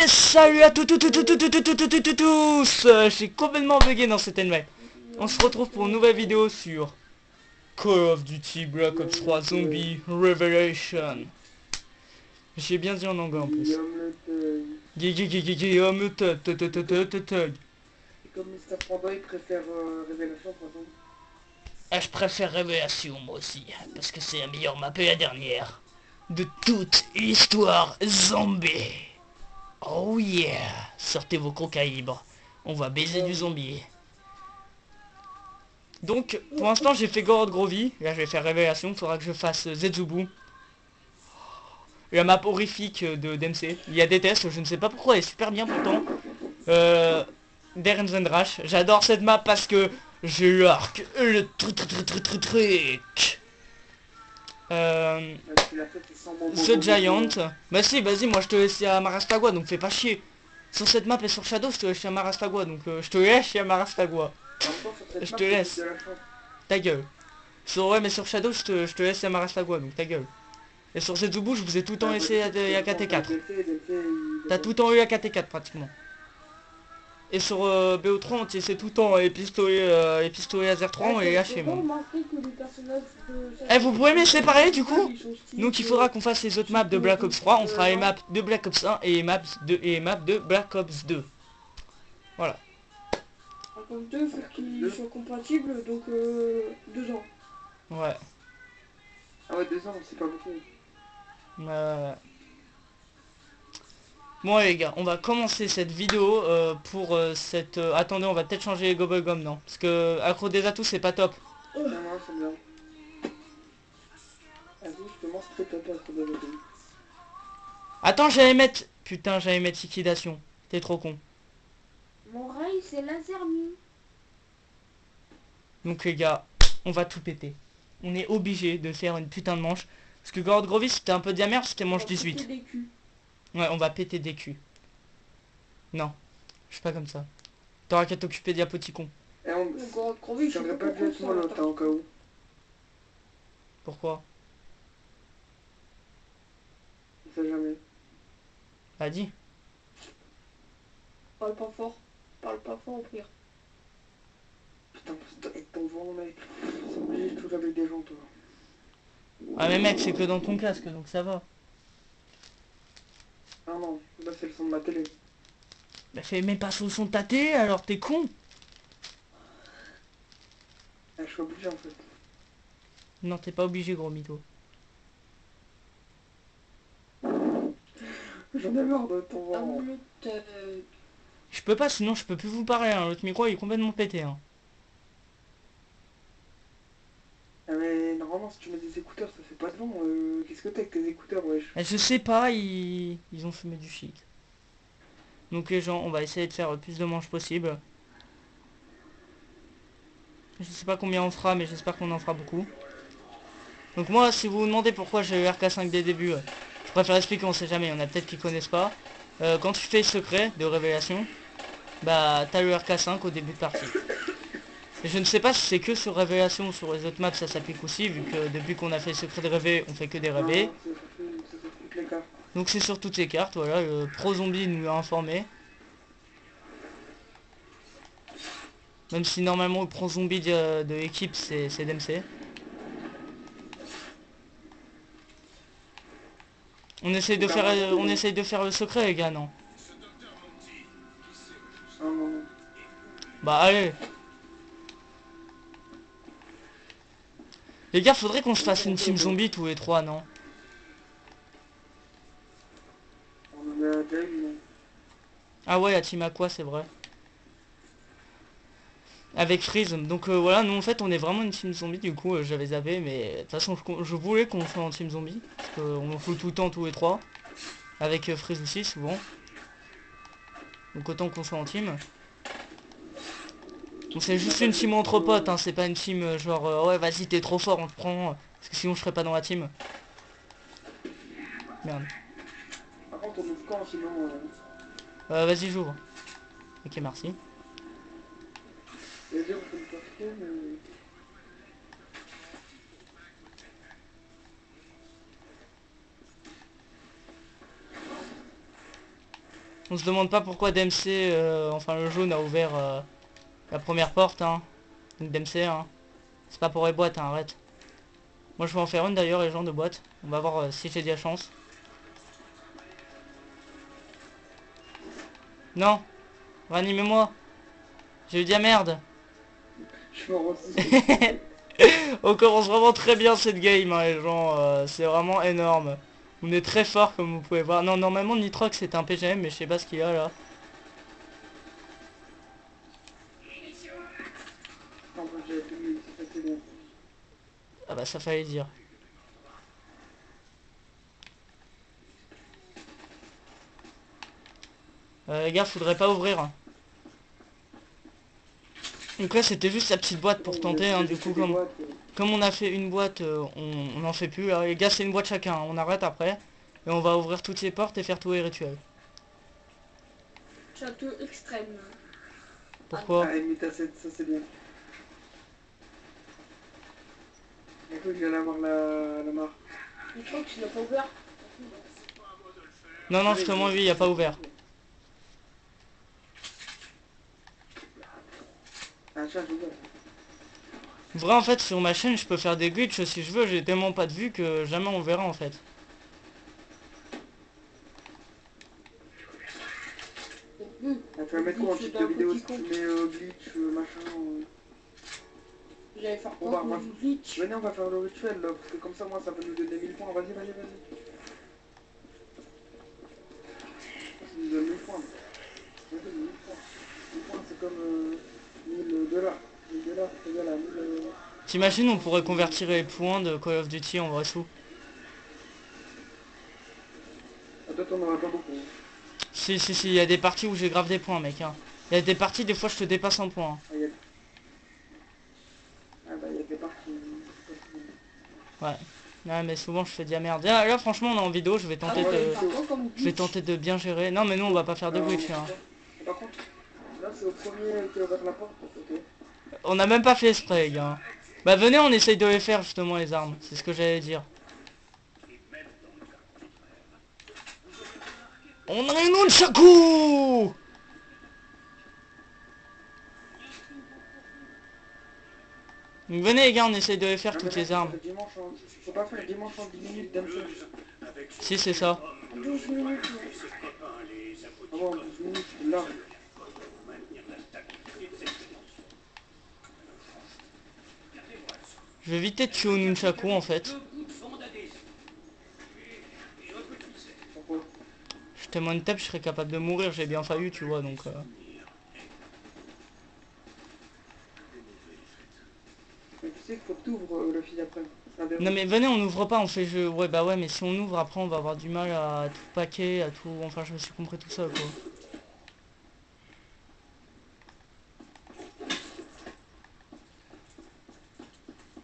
Salut à tous. J'ai complètement bugué dans cette map. On se retrouve pour une nouvelle vidéo sur Call of Duty Black Ops 3 Zombie Revelation. J'ai bien dit en anglais en plus. Guillaume Tug. Et comme Mr. Panda il préfère Révélation par exemple. Ah, je préfère Révélation moi aussi, parce que c'est la meilleure map et la dernière de toute l'histoire zombie. Oh yeah. Sortez vos calibres. On va baiser du zombie. Donc, pour l'instant, j'ai fait Gorod Grovy. Là, je vais faire Révélation. Il faudra que je fasse Zetsubu. La map horrifique de DMC. Il y a des tests, je ne sais pas pourquoi, elle est super bien pourtant. Darren Zendrash. J'adore cette map parce que j'ai l'arc. Le truc. Tu l'as fait sans mon The Giant. Bah si, vas-y, moi je te laisse à Marastagua, donc fais pas chier. Sur cette map et sur Shadow, je te laisse à Marastagua, donc je te laisse à Marastagua. En même temps sur cette Je map te c'est laisse. de la chance. Ta gueule. Ouais, mais sur Shadow, je te laisse à Marastagua, donc ta gueule. Et sur Zetsubu, je vous ai tout le temps laissé à KT4. T'as tout le temps eu à KT4 pratiquement. Et sur BO3, on t'y tout le temps et pistolet laser 3, on est lâché moi. Eh, vous pouvez me séparer du coup? Donc il faudra qu'on fasse les autres maps de Black Ops 3, on fera les maps de Black Ops 1 et les maps de Black Ops 2. Voilà. Black Ops 2, faut qu'il soit compatible, donc 2 ans. Ouais. Ah ouais 2 ans c'est pas beaucoup. Bon les gars, on va commencer cette vidéo pour cette... attendez, on va peut-être changer les Gobblegum, non? Parce que accro des atouts, c'est pas top. Non non c'est bien. Vas-y je commence très top à trouver le game. Attends, j'allais mettre... Putain, j'allais mettre liquidation. T'es trop con. Mon rail, c'est laser mi. Donc les gars, on va tout péter. On est obligé de faire une putain de manche. Parce que Gorod Grovis, c'était un peu de la merde, c'était manche 18. Ouais, on va péter des culs. Non, je suis pas comme ça. T'auras qu'à t'occuper d'Yapoticon. Et on... J'aurais pas pu être moi l'autre au cas où. Pourquoi? On sait jamais. Bah dis. Parle pas fort. Parle pas fort au pire. Putain, avec ton vent mec. C'est obligé de jouer avec des gens toi. Ah mais mec, c'est que dans ton casque, donc ça va. Ah non, là c'est le son de ma télé. Bah fais même pas sous le son de ta télé, alors t'es con. Ah, je suis obligé en fait. Non, t'es pas obligé, gros mytho. J'en ai marre de ton vent. Je peux pas, sinon je peux plus vous parler, hein. L'autre micro il est complètement pété, hein. Ah mais normalement si tu mets des écouteurs ça fait pas de vent. Qu'est-ce que t'as avec tes écouteurs wesh? Je sais pas, ils ont fumé du shit. Donc les gens, on va essayer de faire le plus de manches possible. Je sais pas combien on fera, mais j'espère qu'on en fera beaucoup. Donc moi, si vous vous demandez pourquoi j'ai eu RK5 dès le début, je préfère expliquer, on sait jamais, il y en a peut-être qui connaissent pas. Quand tu fais secret de révélation, bah t'as le RK5 au début de partie. Et je ne sais pas si c'est que sur révélation ou sur les autres maps ça s'applique aussi, vu que depuis qu'on a fait secret de rêver, on fait que des rêvés. Non, c'est sur toutes les cartes. Donc c'est sur toutes les cartes, voilà, le Pro Zombie nous l'a informé. Même si normalement le Pro Zombie de l'équipe c'est DMC. On essaye de faire le secret les gars, non? Non, non, non. Bah allez. Les gars, faudrait qu'on se fasse une team zombie tous les trois, non? On en a déjà eu, non? Ah ouais, la team à quoi, c'est vrai. Avec Freeze. Donc voilà, nous en fait on est vraiment une team zombie, du coup j'avais zappé, mais de toute façon je voulais qu'on soit en team zombie. Parce qu'on fout tout le temps tous les trois. Avec Freeze aussi souvent. Donc autant qu'on soit en team. Donc c'est juste une team entre potes, hein, c'est pas une team genre ouais vas-y t'es trop fort on te prend. Parce que sinon je serais pas dans la team. Merde. Par contre on ouvre quand sinon Vas-y j'ouvre. Ok merci. vas-y on fait une quatrième On se demande pas pourquoi DMC, enfin le jaune a ouvert la première porte, hein. Donc DMC, hein. C'est pas pour les boîtes, hein, arrête. Moi je vais en faire une d'ailleurs, les gens de boîte. On va voir si j'ai de la chance. Non, ranimez-moi. J'ai eu de la merde. Je me rends On commence vraiment très bien cette game, hein, les gens. C'est vraiment énorme. On est très fort comme vous pouvez voir. Non, normalement Nitrox c'est un PGM, mais je sais pas ce qu'il y a là. Non, moi, j'ai appuyé, c'est ça, c'est bien. Ah bah ça fallait dire. Les gars, faudrait pas ouvrir. Donc là c'était juste la petite boîte pour tenter, hein, du coup comme on a fait une boîte, on n'en fait plus. Alors, les gars c'est une boîte chacun, hein. On arrête après. Et on va ouvrir toutes les portes et faire tous les rituels. Château extrême. Pourquoi? Ah, mais t'as ça c'est bien. Un peu, je viens d'avoir la marre. Je crois que tu l'as pas ouvert. Non, non, justement, lui, il a pas ouvert. Ah, tiens, je vois. Vrai, en fait, sur ma chaîne, je peux faire des glitches si je veux. J'ai tellement pas de vues que jamais on verra, en fait. Ah, tu vas mettre quoi en titre de vidéo si tu mets glitch, machin J'allais faire On quoi va, comme glitch? venez, on va faire le rituel là, parce que comme ça, moi, ça peut nous donner 1000 points. Vas-y, vas-y, vas-y. Ça nous donne 1000 points. Vas-y, 1000 points. 1000 points, c'est comme 1000 $. 1000 $, c'est égal à 1000. T'imagines, on pourrait convertir les points de Call of Duty en vrai sous. Ah, toi, t'en auras pas beaucoup. Si, si, si, il y a des parties où j'ai grave des points, mec. Hein. Il y a des parties, des fois, je te dépasse en points. Hein. Ah, bah, il y a des parties. Ouais. Ouais, mais souvent, je fais de la merde. Là, franchement, on est en vidéo, je vais tenter Ah, de... j'allais faire quoi comme Je vais glitch? tenter de bien gérer. Non, mais nous, on va pas faire de glitch, hein. Par contre, là, c'est au premier qui a ouvert la porte. Ok. On a même pas fait spray, les gars. Bah, venez, on essaye de les faire, justement, les armes. C'est ce que j'allais dire. On a une nunchaku! Donc venez les gars, on essaye de les faire toutes les armes. Dimanche, faut pas faire dimanche en 10 minutes d'Amsterdam. Si c'est ça. 12 minutes. Ah bon, 12 minutes, là. Je vais éviter de tuer au nunchaku en fait. Pourquoi? Je tellement une tape, je serais capable de mourir, j'ai bien failli, tu vois, donc... Mais tu sais qu'il faut que tu ouvres le fil après. Non mais venez, on n'ouvre pas, on fait jeu. Ouais bah ouais, mais si on ouvre après, on va avoir du mal à tout paquer, à tout... Enfin, je me suis compris tout ça, quoi.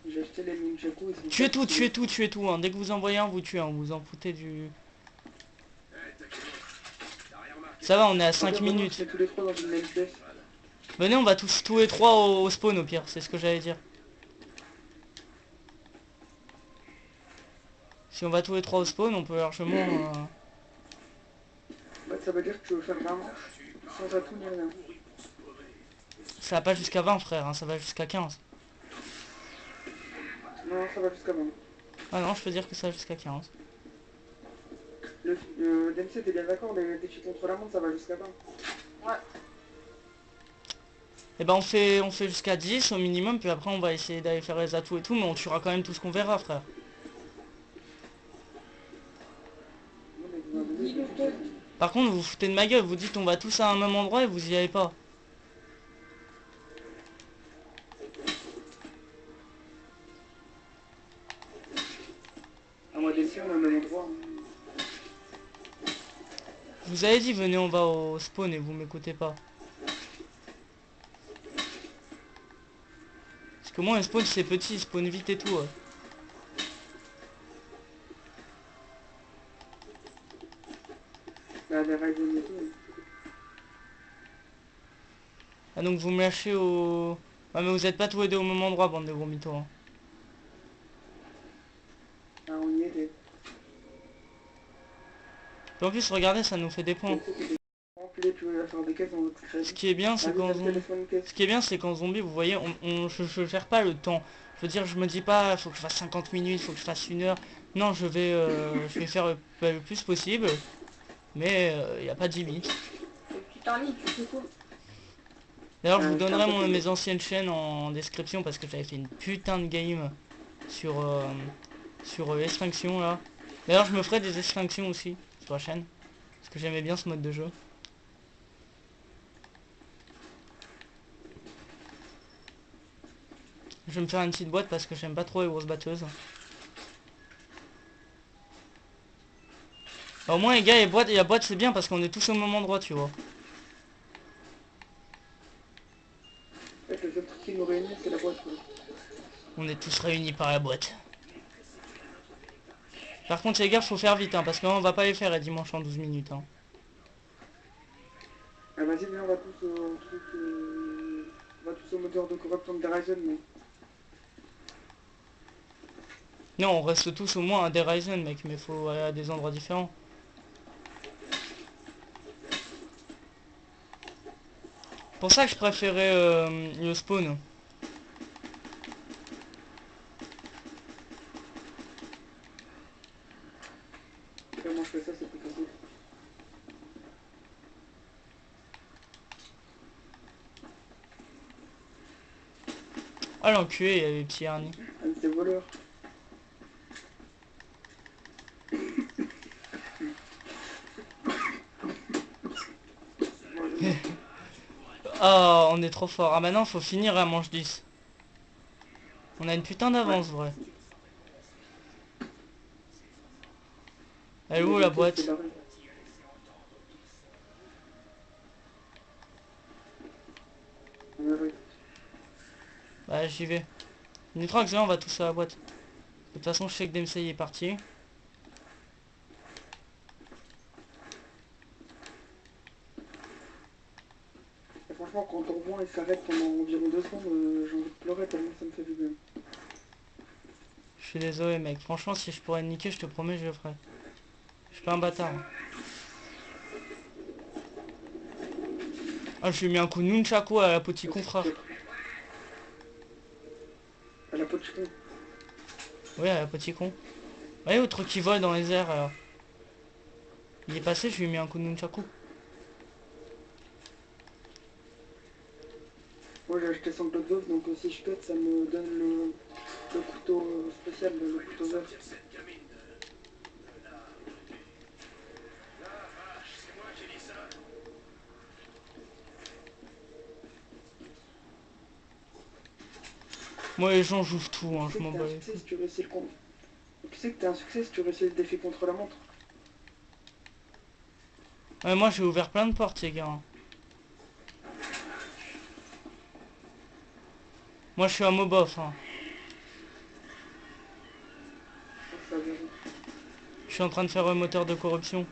J'ai acheté les nunchaku, ils sont... Tuez tout, tuez tout, tuez tout, hein. Dès que vous envoyez un, vous tuez un, vous en foutez du... Ça va, on est à 5 minutes. Tous les trois dans une même pièce. Venez, on va tous les trois au spawn au pire, c'est ce que j'allais dire. Si on va tous les trois au spawn, on peut largement... Ouais, ça veut dire que tu veux faire 20 manches sans atout ni rien. Ça va pas jusqu'à 20 frère, hein, ça va jusqu'à 15. Non, ça va jusqu'à 20. Ah non, je peux dire que ça va jusqu'à 15. Le DMC, t'es bien d'accord, les défis contre la montre, ça va jusqu'à 20. Ouais. Et ben on fait jusqu'à 10 au minimum, puis après on va essayer d'aller faire les atouts et tout, mais on tuera quand même tout ce qu'on verra frère. Par contre vous vous foutez de ma gueule, vous dites on va tous à un même endroit et vous y allez pas. Ah, moi, DMC, on est au même endroit. Je vous avais dit venez on va au spawn et vous m'écoutez pas. Parce que moi le spawn c'est petit, il spawn vite et tout. Ouais. Là, les règles et tout. Ah donc vous me lâchez au... Ah mais vous êtes pas tous les deux au même endroit bande de gros mythos. Hein. Ah, on y était. Puis en plus regardez ça nous fait des points. t'aider, tu veux faire des caisses dans votre crédit. Ce qui est bien, c'est qu'en zombie... Ce qui est bien, c'est qu'en zombie, vous voyez, je gère pas le temps. Je veux dire, je me dis pas, faut que je fasse 50 minutes, faut que je fasse 1 heure. Non, je vais faire le plus possible. Mais il n'y a pas de limite. Et puis t'en lis, tu fais quoi? D'ailleurs, je vous C'est un donnerai peu mes anciennes chaînes en description parce que j'avais fait une putain de game sur Extinction là. D'ailleurs, je me ferai des Extinctions aussi sur la chaîne parce que j'aimais bien ce mode de jeu. Je vais me faire une petite boîte parce que j'aime pas trop les grosses batteuses. Au moins les gars, la boîte c'est bien parce qu'on est tous au même endroit, tu vois. En fait, le seul truc qui nous réunit, c'est la boîte. Quoi. On est tous réunis par la boîte. Par contre les gars, faut faire vite hein, parce qu'on va pas les faire les dimanches en 12 minutes hein. Ah, vas-y, viens, on va tous au truc... On va tous au moteur de corruption de Horizon, mais... Non, on reste tous au moins à des Ryzen mec, mais faut aller à des endroits différents. Pour ça que je préférais le spawn. Comment je fais ça, c'est plus facile. Ah l'enculé, il y avait les petits harnis. Ah, mais c'est voleur. Oh, on est trop fort. Ah maintenant, faut finir à manche 10. On a une putain d'avance, vrai. Elle est où la boîte? Bah j'y vais. Une fois que on va tous à la boîte. De toute façon, je sais que Dempsey est parti. Et franchement, quand on revient et s'arrête pendant environ 2 secondes, j'ai envie de pleurer tellement ça me fait du bien. Je suis désolé mec. Franchement, si je pourrais te niquer, je te promets, je le ferai. Je suis pas un bâtard. Hein. Ah, je lui ai mis un coup de nunchaku à la petit con frère. À la pote con. Ouais, à la petit con. Ouais, autre qui vole dans les airs alors. Il est passé, je lui ai mis un coup de nunchaku. Moi j'ai acheté 100 clodes d'oeuf, donc si je pète, ça me donne le couteau spécial, le couteau d'œuf. Moi les gens jouent tout, hein, je m'en bats les Tu sais couilles. si tu réussis le compte. Tu sais que t'es un succès si tu réussis le défi contre la montre. Ouais, moi j'ai ouvert plein de portes les gars. Hein. Moi je suis un mobof. Hein. Ça vient. Je suis en train de faire un moteur de corruption.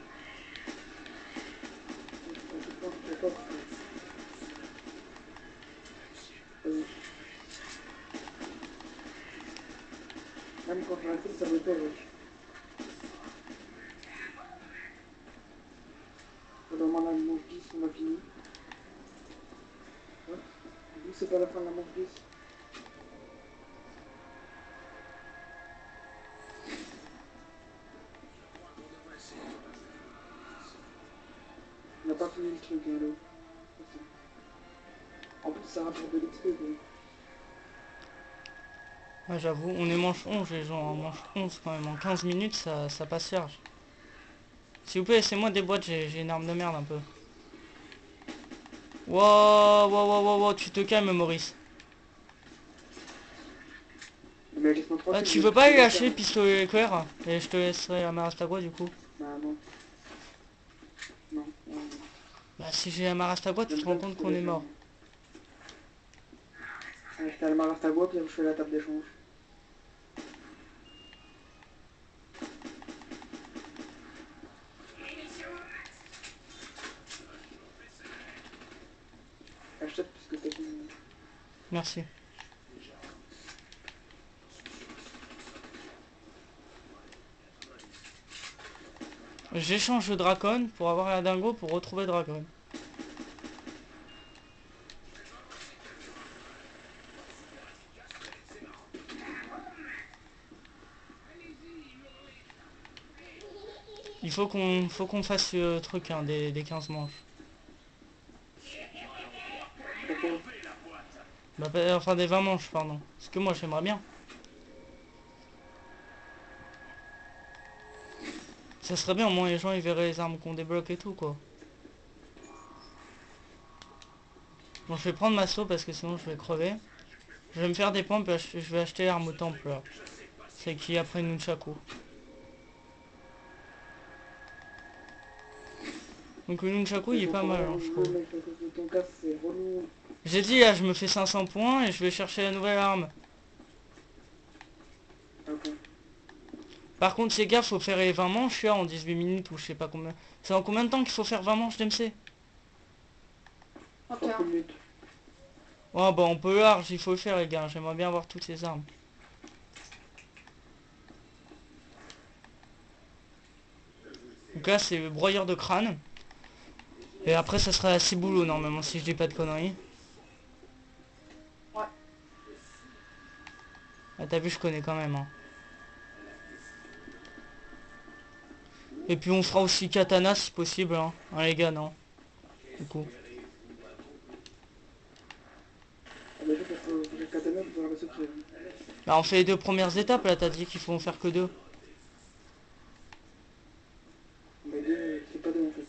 Même quand je raconte, ça me perd. Dans la manche 10, on a fini. Hein? D'où c'est pas la fin de la manche 10. On n'a pas fini le truc, hein, là. En plus, ça rapporte de l'XP, quoi. Ouais, j'avoue, on est manche 11 les gens, en manche 11 quand même. En 15 minutes, ça passe large. S'il vous plaît, laissez-moi des boîtes, j'ai une arme de merde un peu. Wow, wow, wow, wow, wow, tu te calmes Maurice. Mais laisse-moi Ah, tranquille. tu veux pas lui lâcher le pistolet éclair? Et je te laisserai la Marastagua du coup. Bah non. Non. Bah si j'ai la Marastagua, tu te rends compte qu'on est mort. Allez, je fais le marre à ta boîte, puis je fais la table d'échange. Achète puisque t'as fini. Merci. J'échange le Dracon pour avoir la dingo pour retrouver Dragon. Il faut qu'on fasse ce truc, hein, des 15 manches. Pourquoi? Bah, enfin des 20 manches, pardon. Parce que moi j'aimerais bien. Ça serait bien, au moins les gens ils verraient les armes qu'on débloque et tout quoi. Bon, je vais prendre ma seau parce que sinon je vais crever. Je vais me faire des pompes, je vais acheter l'arme au temple là. C'est qui après Nunchaku. Donc le Nunchaku il est Faut pas pas mal avoir hein, un je niveau, trouve. mec, à cause de ton casque, c'est relou. J'ai dit là je me fais 500 points et je vais chercher la nouvelle arme. Ok. Par contre c'est gaffe, faut faire les 20 manches là en 18 minutes ou je sais pas combien. C'est en combien de temps qu'il faut faire 20 manches d'MC? 31. 30 minutes. Oh bah on peut large, il faut le faire les gars, j'aimerais bien avoir toutes ces armes. Donc là c'est le broyeur de crâne. Et après ça sera assez boulot normalement si je dis pas de conneries. Ouais. Ah t'as vu je connais quand même hein. Et puis on fera aussi katana si possible hein. Hein les gars non. Du coup. Ah bah, faut faire katana pour faire le secret. Bah on fait les deux premières étapes là, t'as dit qu'il faut en faire que deux. Mais deux, c'est pas deux en fait.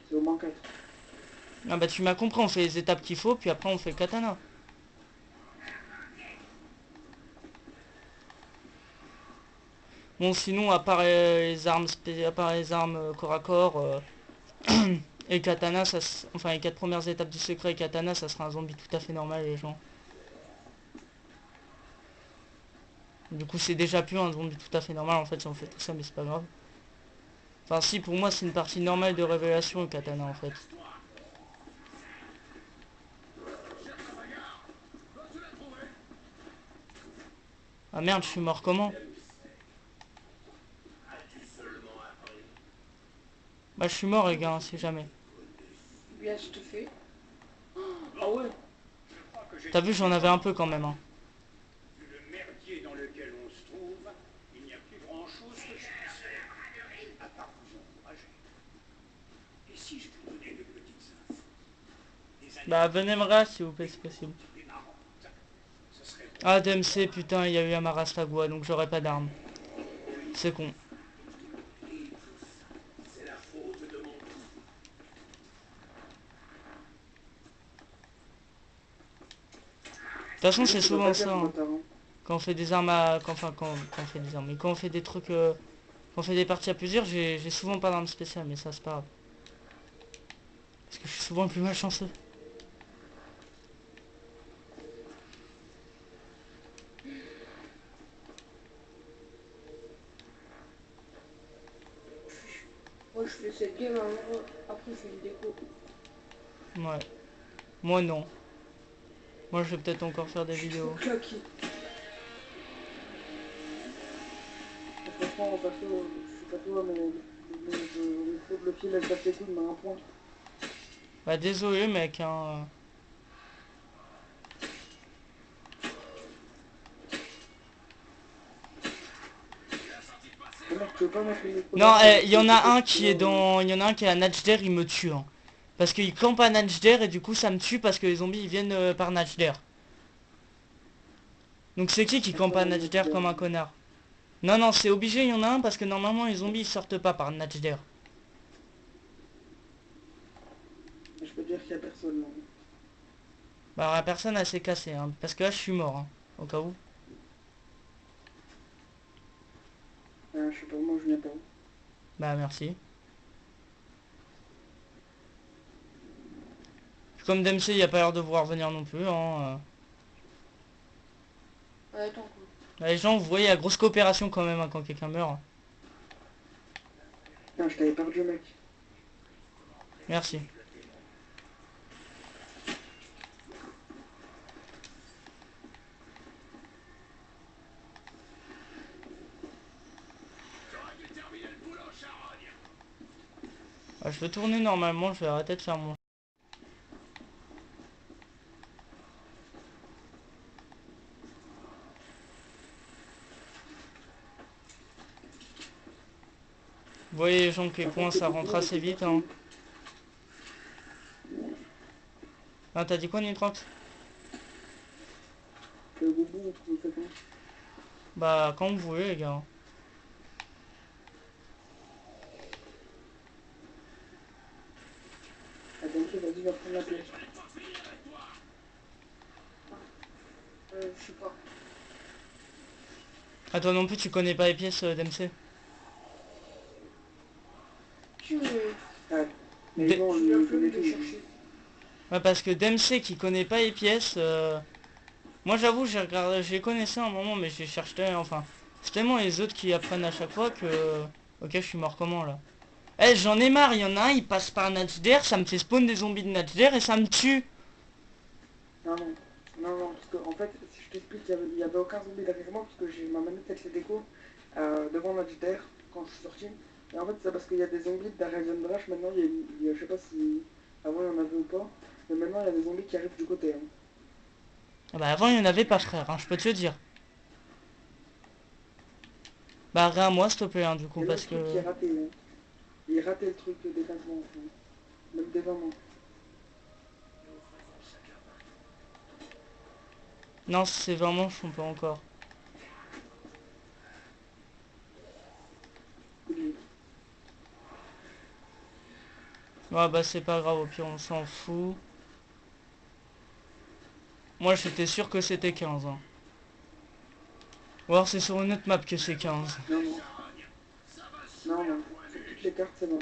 C'est au moins 4. Ah bah tu m'as compris, on fait les étapes qu'il faut puis après on fait le katana. Bon sinon à part les armes à part les armes corps à corps et katana enfin les quatre premières étapes du secret et katana ça sera un zombie tout à fait normal les gens. Du coup c'est déjà plus un zombie tout à fait normal en fait si on fait tout ça mais c'est pas grave. Enfin si pour moi c'est une partie normale de révélation le katana en fait. Ah merde je suis mort comment? Bah je suis mort les gars, si jamais. Bien, je te fais. Ah ouais. T'as vu j'en avais un peu quand même hein. Vu le merdier dans lequel on se trouve, il n'y a plus grand-chose que je puisse faire, à part vous encourager. Et si je vous donnais de petites infos, des Bah venez me raser s'il vous plaît si possible. marrantes, ce serait Ah DMC putain il y a eu Amarastagua donc j'aurais pas d'armes. C'est con. c'est la faute de mon De toute façon c'est Tu dois souvent pas dire ça ce hein. bâtard, hein. Quand on fait des armes à. Enfin quand on fait des armes. Mais quand on fait des trucs. Quand on fait des parties à plusieurs, j'ai souvent pas d'armes spéciales, mais ça c'est pas grave. Parce que je suis souvent le plus malchanceux. Moi, je fais cette game, alors, après, je fais une déco. Ouais. Moi non. Moi je vais peut-être encore faire des Je suis vidéos. trop claqué. Franchement, perso, je sais pas toi, mais je trouve le fil, elle casse les couilles, mais à un point. Bah désolé mec hein. Mais mec, tu veux pas mettre le micro Non, derrière, il y en a un qui est tu vois, dans. Il y en a un qui est à Natchder, il me tue hein. Parce qu'il campe à Natchder et du coup ça me tue parce que les zombies ils viennent par Natchder. Donc c'est qui campe à Natchder comme un connard? Non non c'est obligé il y en a un parce que normalement les zombies ils sortent pas par Natchder. je peux te dire qu'il y a personne là. Bah la personne elle s'est cassée hein, parce que là je suis mort hein, au cas où. Ah, je sais pas, moi je viens pas. Bah merci. Puis comme DMC il a pas l'air de vouloir venir non plus hein. Ouais, attends, quoi. Bah, les gens vous voyez la grosse coopération quand même hein, quand quelqu'un meurt. Putain, je t'avais perdu, mec. Merci. Ah, je vais tourner normalement, je vais arrêter de faire mon... Vous voyez les gens que les points ça rentre assez vite hein. Ah t'as dit quoi Nitrox? Le boubou, on trouve ça comment? Bah quand vous voulez les gars. Attends, ok, vas-y, va prendre la pièce. Je sais pas. Ah toi non plus tu connais pas les pièces d'MC? Tu veux. Ah, mais Des- bon, Je on viens le plus connaît de tous. chercher. Ouais parce que DMC qui connaît pas les pièces, moi j'avoue j'ai regardé, je les connaissais à un moment mais je les cherchais, enfin. C'est tellement les autres qui apprennent à chaque fois que... Ok je suis mort comment là? Eh j'en ai marre, il y en a un, il passe par Natchder, ça me fait spawn des zombies de Natchder et ça me tue. Non, non, non, non, parce que en fait, si je t'explique, il y avait aucun zombie derrière moi, parce que j'ai ma manette avec les décos devant ma JDR quand je suis sorti. Et en fait, c'est parce qu'il y a des zombies derrière Rush, maintenant, je sais pas si avant il y en avait ou pas, mais maintenant il y a des zombies qui arrivent du côté. Hein. Ah bah avant il y en avait pas frère, hein, je peux te le dire. Bah rien à moi s'il te plaît hein, du coup Et le parce truc que... qui est raté, hein. Il est raté le truc de déplacement, enfin. Même des vraiment. Non c'est vraiment je pas encore. Ouais bah c'est pas grave, au pire on s'en fout. Moi j'étais sûr que c'était 15 hein. Ou alors c'est sur une autre map que c'est 15. Non, non. Non, non. Sur toutes les cartes, c'est bon.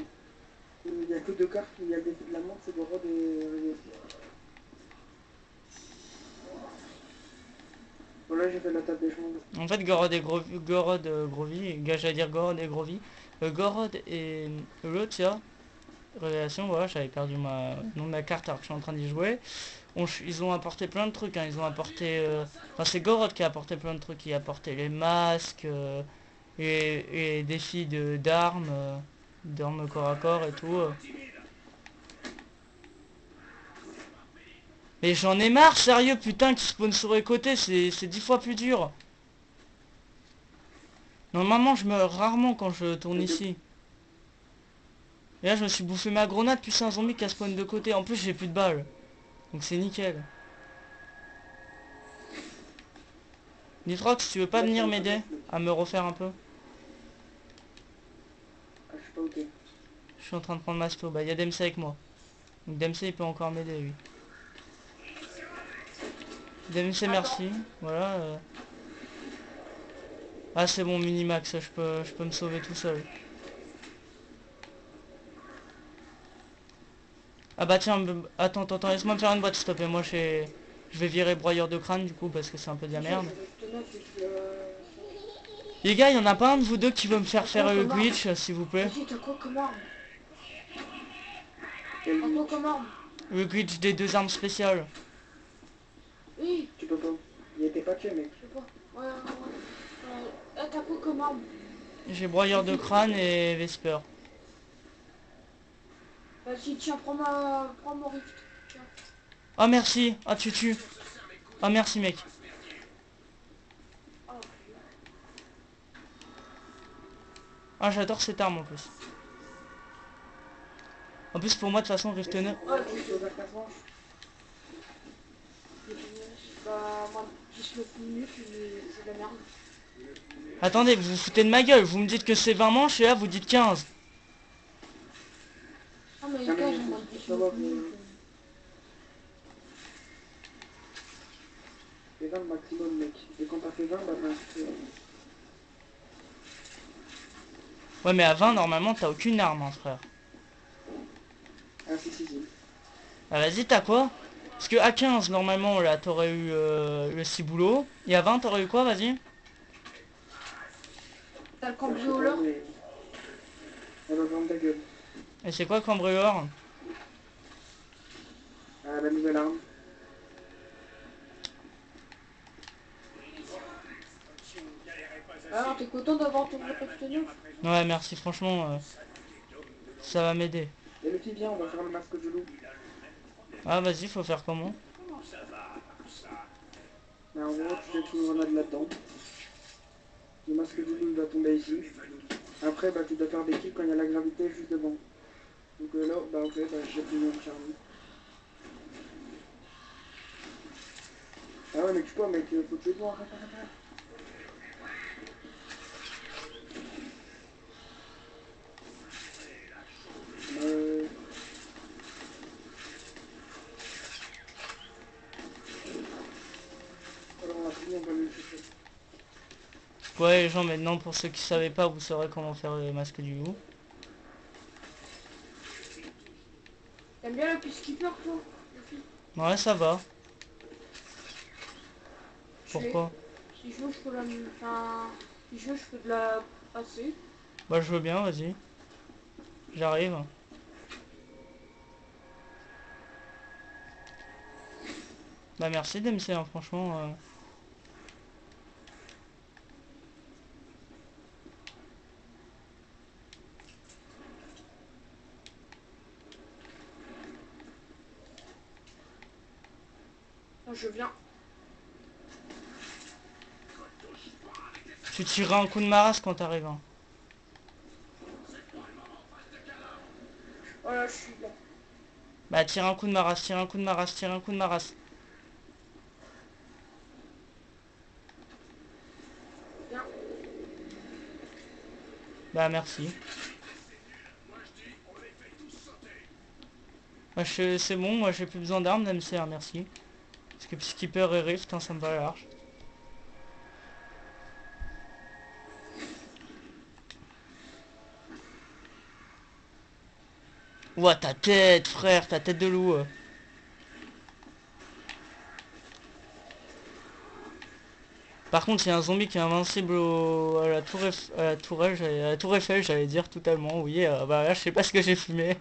Il n'y a que deux cartes où il y a le défi de la montre, c'est Gorod et... Voilà, j'ai fait la table des chambres. En fait Gorod et Gorod Grovy, j'allais dire Gorod et Grovy. Gorod et l'autre ça, Révélation, voilà j'avais perdu ma nom de ma carte alors que je suis en train d'y jouer. Ils ont apporté plein de trucs, hein. Ils ont apporté... Enfin c'est Gorod qui a apporté plein de trucs, il a apporté les masques, et défis d'armes, d'armes corps à corps et tout. Mais j'en ai marre, sérieux, putain, qui spawn sur les côtés, c'est 10 fois plus dur. Normalement, je meurs rarement quand je tourne ici. Et là, je me suis bouffé ma grenade, puis c'est un zombie qui a spawn de côté. En plus, j'ai plus de balles. Donc c'est nickel. Nitrox, tu veux pas venir m'aider à me refaire un peu? Ah, je sais pas où t'es. Je suis en train de prendre ma sto. Bah, il y a Dempsey avec moi. Donc Dempsey, il peut encore m'aider, lui. Dempsey, merci. Voilà. Ah, c'est bon, minimax, je peux me sauver tout seul. Ah bah tiens, attends, laisse-moi me faire une boîte, s'il te plaît. Moi, je vais virer broyeur de crâne, du coup, parce que c'est un peu de la merde. Les gars, il y en a pas un de vous deux qui veut me faire le glitch, s'il vous plaît? Vas-y, t'as quoi comme arme? Quel T'as quoi comme arme? Le glitch des 2 armes spéciales. Oui, Tu peux pas. Il était pas tué, mec. je sais pas. Ouais, ouais, ouais. T'as quoi comme arme? J'ai broyeur de crâne et Vesper. Vas-y, tiens, prends mon rift. Tiens. Oh merci, ah tu tues. Oh merci mec. Oh, Ah j'adore cette arme en plus. En plus pour moi de toute façon Rift 9. On va tous ouvrir ta manche. bah, moi, 19 minutes, c'est de la merde. Attendez, vous vous foutez de ma gueule, vous me dites que c'est 20 manches et là vous dites 15. Ah, mais les Non, gars, mais j'ai moins de ça 19 va, minutes. C'est 20 le maximum, mec. Et quand t'as fait 20, bah t'as... Ouais mais à 20 normalement t'as aucune arme hein, frère. Ah si, si, si. Ah vas-y t'as quoi? Parce que à 15 normalement là t'aurais eu le ciboulot. Et à 20 t'aurais eu quoi, vas-y? T'as le cambrioleur? Elle va vendre ta gueule. Et c'est quoi le cambrioleur? Ah, la nouvelle arme. Alors, t'es content d'avoir ton rift 9? Ouais merci franchement ça va m'aider. Et le petit, viens, on va faire le masque de loup. Ah vas-y faut faire comment? Mais en gros, tu jettes une grenade là-dedans. Le masque du loup, il va tomber ici. Après, bah, tu dois faire des kills quand il y a la gravité juste devant. Donc là, bah ok, bah, j'ai fini mon charme. Ah ouais, mais tu peux, mec, faut tuer toi, arrête, arrête, arrête. Alors on a fini, on va le chercher. Ouais les gens, maintenant pour ceux qui savaient pas, vous saurez comment faire le masque du loup. T'aimes bien la peacekeeper, toi? Ouais, ça va. Je Pourquoi? fais- Si je veux, je peux la... Enfin... Si je veux, je peux de la passer. Bah je veux bien, vas-y. J'arrive. Bah merci DMC, hein, franchement. Ah, je viens. Tu tireras un coup de maras quand t'arrives. Hein. Voilà, je suis là. Bah tire un coup de maras, tire un coup de maras, tire un coup de maras. Viens. Bah merci. Bah, c'est bon, moi j'ai plus besoin d'armes DMC, hein, merci. Parce que Skipper et Rift, hein, ça me va large. Ouah, ta tête, frère, ta tête de loup. Par contre, il y a un zombie qui est invincible à la tour à la tourelle, à la tour Eiffel, j'allais dire totalement, oui. Bah là, je sais pas ce que j'ai fumé.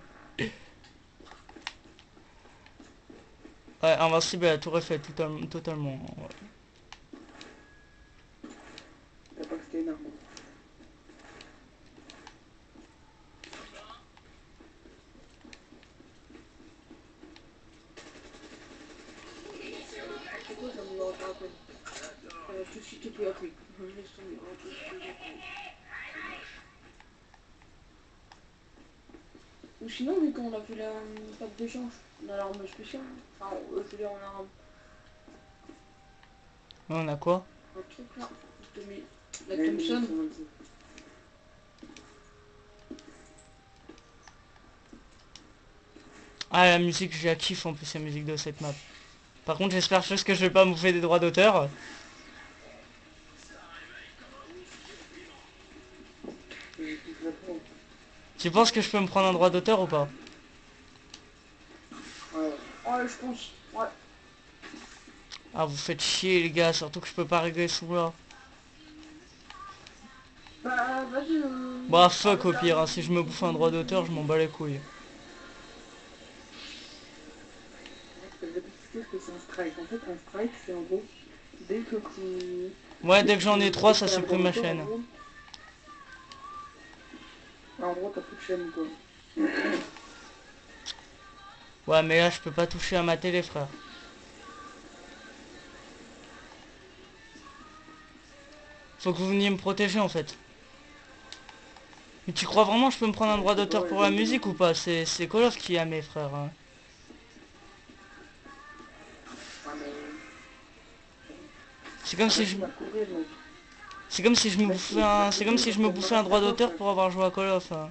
Ouais, invincible à la tour Eiffel, totalement. Ouais. T'as pas que c'était énorme. C'est quoi, ça me va pas rappelle. Tout de suite, plus appris. Laisse tomber. Tout de suite, ou sinon, vu qu'on a fait la pack d'échange, on a l'arme spéciale. Enfin, je veux dire, on a On a quoi? un truc là. Je te mets la Mais Thompson. Ah, la musique, je la kiffe en plus, la musique de cette map. Par contre, j'espère juste que je vais pas me bouffer des droits d'auteur. Tu penses que je peux me prendre un droit d'auteur ou pas? Ouais. Ouais, je pense. Ouais. Ah, vous faites chier les gars, surtout que je peux pas régler sous là. Bah, vas-y. Bah fuck au pire, hein, si je me bouffe un droit d'auteur, je m'en bats les couilles. Je vais t'expliquer ce que c'est un strike. En fait, un strike, c'est en gros, dès que tu... Ouais, dès que j'en ai 3, ça supprime ma chaîne. En gros, t'as plus de chaîne, quoi. Ouais, mais là, je peux pas toucher à ma télé, frère. Faut que vous veniez me protéger, en fait. Mais tu crois vraiment que je peux me prendre un droit d'auteur pour la musique ou pas? C'est Call of qui a mes frères. Hein. C'est comme si je... C'est comme si je me bouffais un... C'est comme si je me bouffais un droit d'auteur pour avoir joué à Call of. Hein.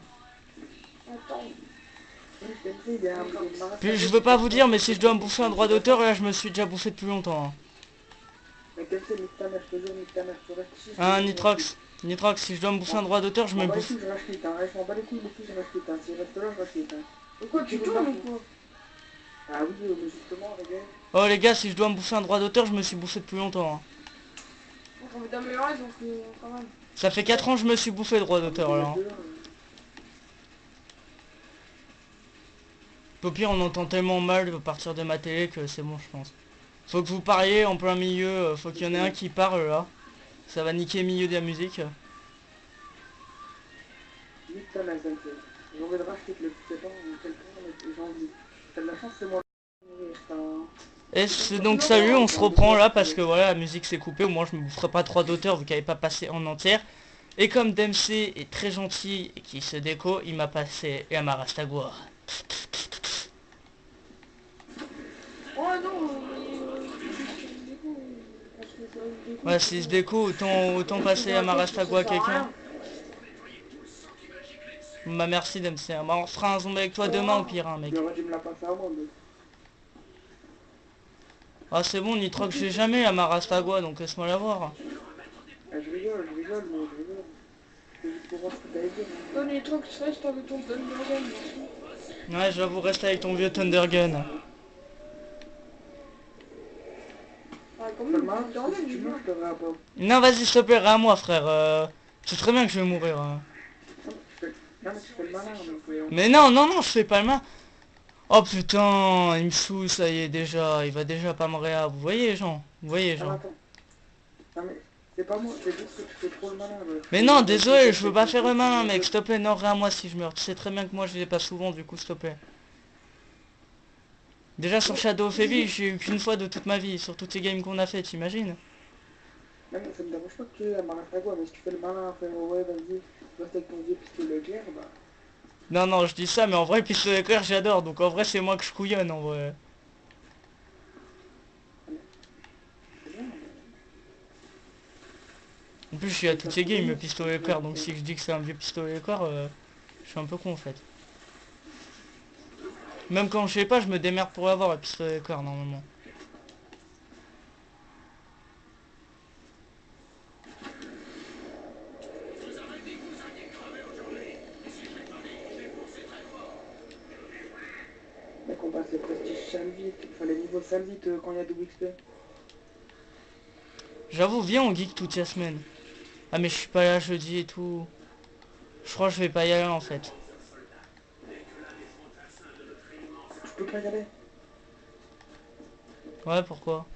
Puis je veux pas vous dire, mais si je dois me bouffer un droit d'auteur, là, je me suis déjà bouffé depuis longtemps. Hein. Hein, Nitrox. Nitrox, si je dois me bouffer un droit d'auteur, je me bouffe. Pourquoi tu tournes ou quoi? Ah oui, mais justement, les gars. Oh les gars, si je dois me bouffer un droit d'auteur, je me suis bouffé depuis longtemps. Hein. J'ai envie d'améliorer, donc quand même. Ça fait 4 ans que je me suis bouffé le droit d'auteur là. Hein. Au pire, on entend tellement mal à partir de ma télé que c'est bon, je pense. Faut que vous parliez en plein milieu, faut qu'il y en ait un qui parle là. Ça va niquer le milieu de la musique. Nique ta mère, j'ai envie de racheter le petit pépin ou quelqu'un, mais j'ai envie. T'as de la chance, c'est moi. Et c'est donc salut, on se reprend là parce que voilà, la musique s'est coupée, au moins je me boufferai pas 3 d'auteur vu qu'elle n'est pas passée en entière. Et comme Dempsey est très gentil et qui se déco, il m'a passé Yamarastagua. Oh non, mais du coup, parce que ça, du coup, Ouais, s'il se déco, autant passer Yamarastagua à quelqu'un. Bah merci Dempsey. Bah, on fera un zombie avec toi demain au pire, hein, mec. Il aurait dû me la passer à moi, mais... Ah c'est bon, Nitrox j'ai jamais Yamarastagua, donc laisse-moi la voir. Je rigole, mais je rigole. C'est juste pour voir ce que t'allais dire. Hein. donne les trucs, reste avec ton Thundergun. Ouais, j'avoue, reste avec ton vieux Thundergun. Ah, quand Fais le même, malin, parce que Thundergun, si tu il est meurs, bien. je te verrai pas. Non, vas-y, s'il te plaît, à moi, frère. Tu sais très bien que je vais mourir. Hein. Non, mais tu fais le malin, donc... Mais non, non, non, je fais pas le main. Oh putain, il me saoule, ça y est, déjà. Il va déjà pas me réa. Vous voyez, Jean? Vous voyez, Ah, Jean? attends. Non, mais c'est pas moi, c'est juste que tu fais trop le malin. Là. Mais non, désolé, je veux pas faire le malin, mec. S'il te plaît, non, réa moi si je meurs. Tu sais très bien que moi, je l'ai pas souvent, du coup, s'il te plaît. Déjà, sur Shadow of Heavy, j'ai eu qu'une fois de toute ma vie. Sur toutes les games qu'on a fait, t'imagines? Non, mais ça me dérange pas que tu aies la Marastagua, mais si tu fais le malin, faire ouais, vas-y, reste avec ton vieux pistolet éclair, bah... Non, non, je dis ça, mais en vrai, pistolet éclair, j'adore. Donc en vrai, c'est moi que je couillonne, en vrai. C'est bien, En plus, je suis à toutes les games, le pistolet éclair. Donc si je dis que c'est un vieux pistolet éclair, je suis un peu con, en fait. Même quand je sais pas, je me démerde pour l'avoir, le pistolet éclair, normalement. mec, on passe le prestige sale vite, enfin les niveaux sale vite quand il y a double XP. J'avoue, viens, on geek toute la semaine. Ah, mais je suis pas là jeudi et tout. Je crois que je vais pas y aller, en fait. Tu peux pas y aller. Ouais, pourquoi?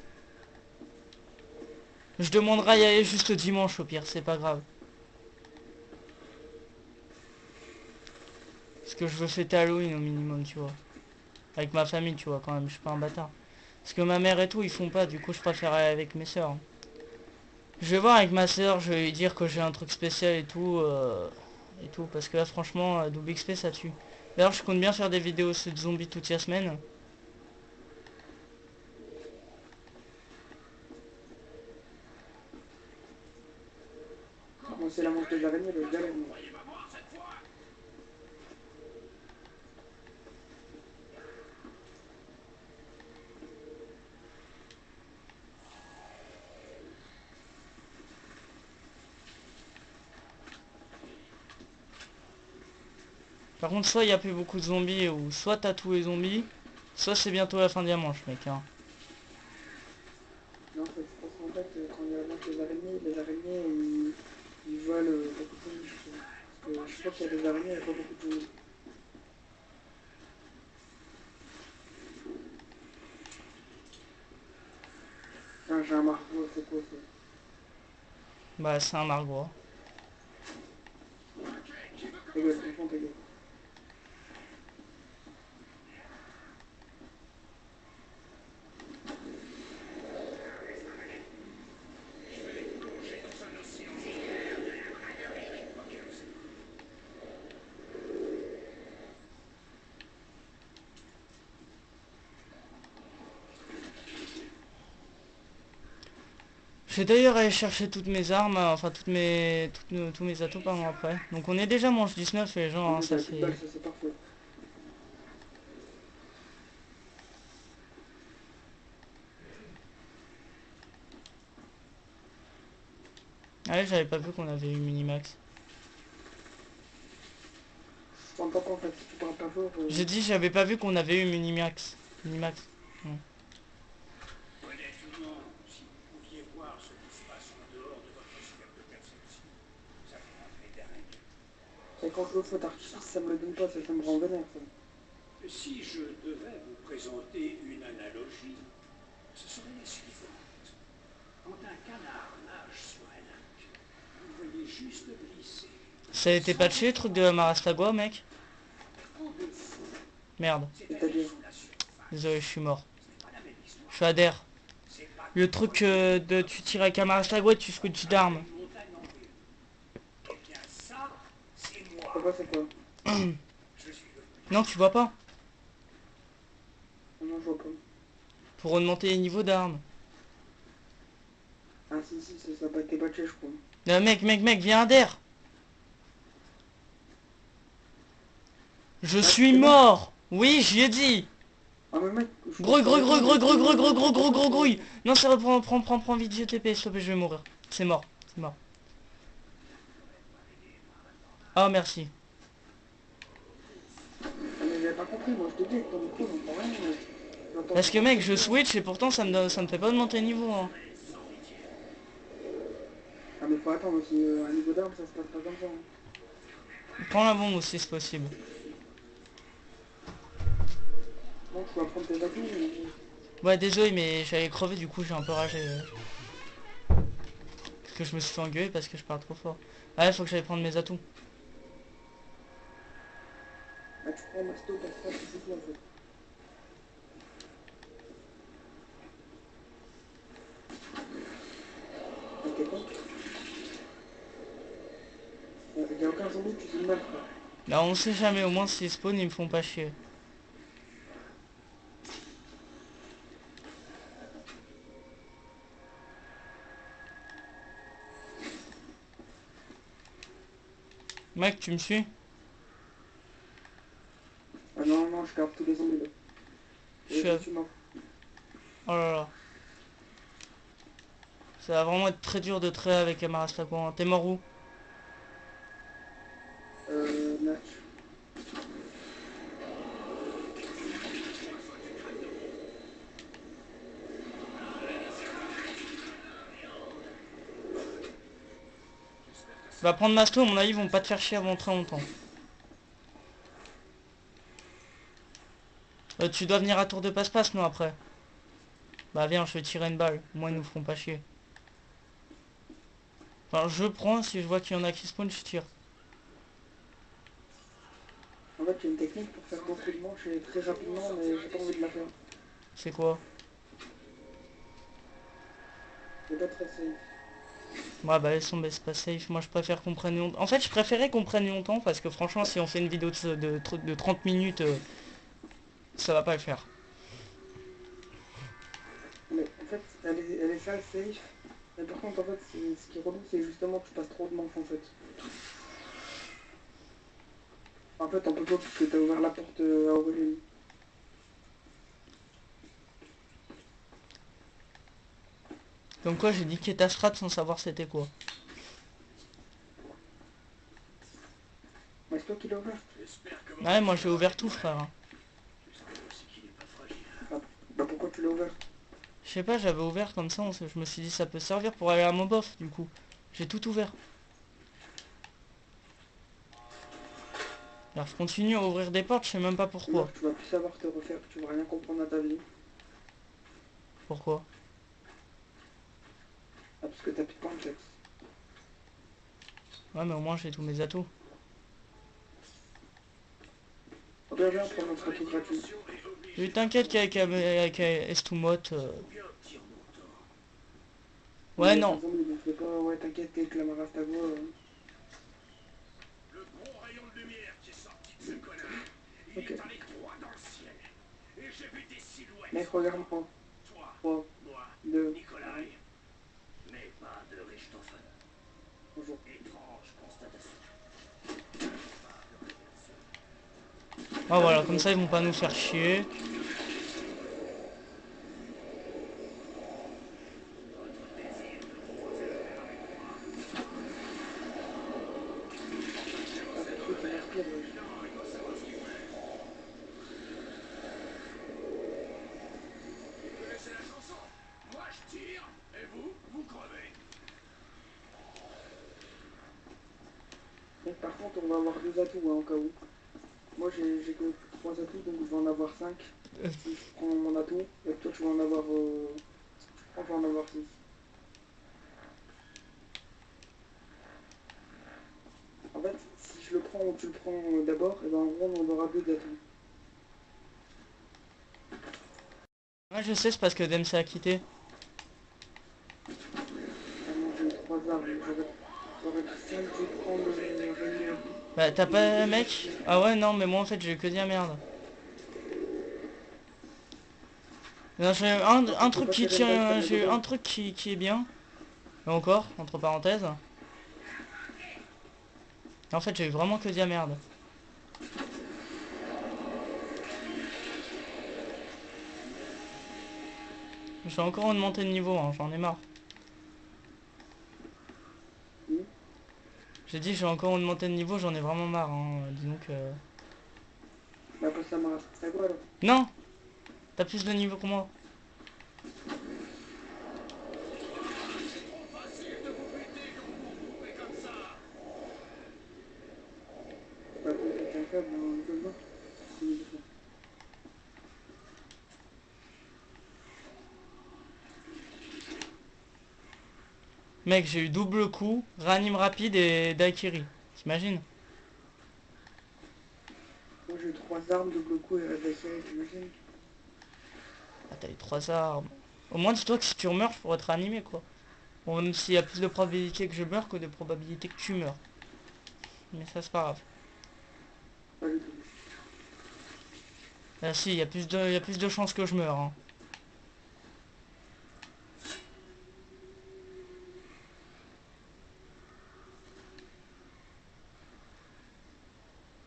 Je demanderai à y aller juste dimanche, au pire, c'est pas grave. Parce que je veux fêter Halloween au minimum, tu vois. Avec ma famille, tu vois, quand même, je suis pas un bâtard. Parce que ma mère et tout, ils font pas, du coup, je préfère aller avec mes sœurs. Je vais voir avec ma sœur, je vais lui dire que j'ai un truc spécial et tout, parce que là, franchement, double XP, ça tue. D'ailleurs, je compte bien faire des vidéos sur de zombies toute la semaine. Moi c'est la manche des araignées, le galère. Par contre, soit il y a plus beaucoup de zombies, ou soit t'as tous les zombies, soit c'est bientôt la fin de la manche, mec. Hein. Non, c'est parce qu'en fait, quand il y a la manche des araignées, les araignées, ils volent beaucoup de zombies, je trouve. Parce que je crois qu'il y a des araignées, il n'y a pas beaucoup de zombies. Ah, j'ai un marteau, c'est quoi ça? Bah, c'est un margot. Ta gueule, franchement, ta gueule. Je vais d'ailleurs aller chercher toutes mes armes, enfin tous mes atouts pardon après. Donc on est déjà manche 19 les gens, hein, ça fait... Ça c'est parfait. Allez, j'avais pas vu qu'on avait eu Minimax. Je t'entends pas en fait, si tu parles pas fort... J'ai dit j'avais pas vu qu'on avait eu Minimax. Minimax. Honnêtement, si vous pouviez voir ce qui se passe en dehors de votre sphère de perception, ça vous rendrait dingue. C'est quand je le feu d'artifice, ça me le donne pas, ça me rend vénère ça. Si je devais vous présenter une analogie, ce serait la suivante. Quand un canard nage sur un lac, vous voyez juste glisser. Ça a été patché le truc de Marastagua, mec? Merde. C'est-à-dire... Désolé, je suis mort. Je suis adhère. Le truc de tu tires avec un Marastagua et tu switches d'armes. Pourquoi c'est quoi? Non, tu vois pas. Non, je vois pas. Pour augmenter les niveaux d'armes. Ah si, si, c'est ça, t'es patché, je crois. Mec, viens Ader. Je Ah, suis c'est bon. mort. Oui, j'y ai dit. Ah mais mec, Grouille. Non, ça va, prends vite GTP, s'il te plaît, je vais mourir. C'est mort. Ah, merci. Ah mais j'avais pas compris, moi je te dis, avec ton micro, j'entends rien. J'entends Parce que pas mec, ce je que tu dis. switch et pourtant ça me fait pas augmenter le niveau. Hein. Ah mais faut attendre aussi, un niveau d'arme, ça se passe pas comme ça. Hein. Prends la bombe aussi, c'est possible. Bon, tu vas prendre tes atouts, mais... Ouais, désolé, mais j'avais crevé, du coup j'ai un peu ragé. Parce que je me suis fait engueuler parce que je parle trop fort. Ah, faut que j'aille prendre mes atouts. Ah, tu prends Masto, Pascal, c'est tout en fait. Ah, t'es con. Y'a aucun zombie qui se meurt, quoi. Là, on sait jamais, au moins s'ils spawn, ils me font pas chier. Mec, tu me suis? Ah non, non, je garde tous les zombies là. Je Et suis je à... suis mort. Oh là là. Ça va vraiment être très dur de trait avec Amarastako. T'es mort où? Match. Va prendre Masto, à mon avis, ils vont pas te faire chier avant très longtemps. Tu dois venir à tour de passe-passe, non, après. Bah viens, je vais tirer une balle. Au moins, ils nous feront pas chier. Enfin, je prends, si je vois qu'il y en a qui spawn, je tire. En fait, j'ai une technique pour faire beaucoup de manches et très rapidement, mais j'ai pas envie de la faire. C'est quoi? C'est pas très safe. Ouais, bah laisse tomber, c'est pas safe. Moi, je préfère qu'on prenne longtemps. En fait, je préférais qu'on prenne longtemps parce que franchement, si on fait une vidéo de 30 minutes, ça va pas le faire. Mais en fait, elle est ça, safe. Mais par contre, en fait, ce qui est relou, c'est justement que tu passes trop de manches en fait. En fait, on peut pas parce que t'as ouvert la porte à Aurélie. Comme quoi, j'ai niqué ta strat sans savoir c'était quoi. Mais c'est toi qui l'as ouvert. Ouais, moi j'ai ouvert tout, frère. Ah, bah pourquoi tu l'as ouvert? Je sais pas, j'avais ouvert comme ça, je me suis dit ça peut servir pour aller à Mobof, du coup. J'ai tout ouvert. Alors je continue à ouvrir des portes, je sais même pas pourquoi. Meuf, tu vas plus savoir te refaire, tu vas rien comprendre à ta vie. Pourquoi? Ah, parce que t'as plus de complexe. Ouais, mais au moins j'ai tous mes atouts. Oh, bien, bien, prends notre atout gratuit. Mais t'inquiète qu'avec Estumot... Mais Ouais, y a non. pas de zombie, donc fais pas, ouais, t'inquiète, avec la Marastago. Le gros rayon de lumière qui est sorti de ce connard. Il Ok. est allé droit dans le ciel. Et j'ai vu des silhouettes. Mec, regarde-moi. Toi, 3, moi, 2, Nikolai. Mais pas de Richthofen. bonjour. Étrange constatation. Ah voilà, comme ça ils vont pas nous faire chier. Ah, ce truc, il respire, wesh. Vous connaissez la chanson? Moi je tire, et vous, vous crevez. Mec, par contre, on va avoir 2 atouts, hein, au cas où. Moi, j'ai que 3 atouts, donc je vais en avoir 5. Si je prends mon atout, et toi, tu vas en avoir... si tu prends, tu vas en avoir 6. En fait, si je le prends ou tu le prends d'abord, et ben en gros, on aura 2 atouts. Ouais, je sais, c'est parce que Dempsey a quitté. Ah non, j'ai eu 3 armes, j'aurais J'aurais dit ça, je vais prendre le réunion. Bah t'as pas mec? Ah ouais non mais moi en fait j'ai eu que de la merde. Non, j'ai un truc qui tient, j'ai eu un truc qui est bien. Et encore, entre parenthèses. Et en fait j'ai eu vraiment que de la merde. Je vais encore augmenter de niveau, hein, j'en ai marre. J'ai dit je vais encore augmenter de niveau, j'en ai vraiment marre, hein. Dis donc. Bah après ça m'a ça quoi alors? Non! T'as plus de niveau que moi. Bah quand t'es un câble, on peut le voir. C'est mieux de faire. Mec, j'ai eu double coup, réanime rapide et daiquiri. T'imagines? Moi j'ai eu 3 armes, double coup et réveillé, j'imagine. Ah t'as eu 3 armes. Au moins dis-toi que si tu meurs, je pourrais te réanimer quoi. Bon, même s'il y a plus de probabilité que je meure que de probabilité que tu meurs. Mais ça c'est pas grave. Pas du tout. Ah si, il y a plus de chances que je meure, hein.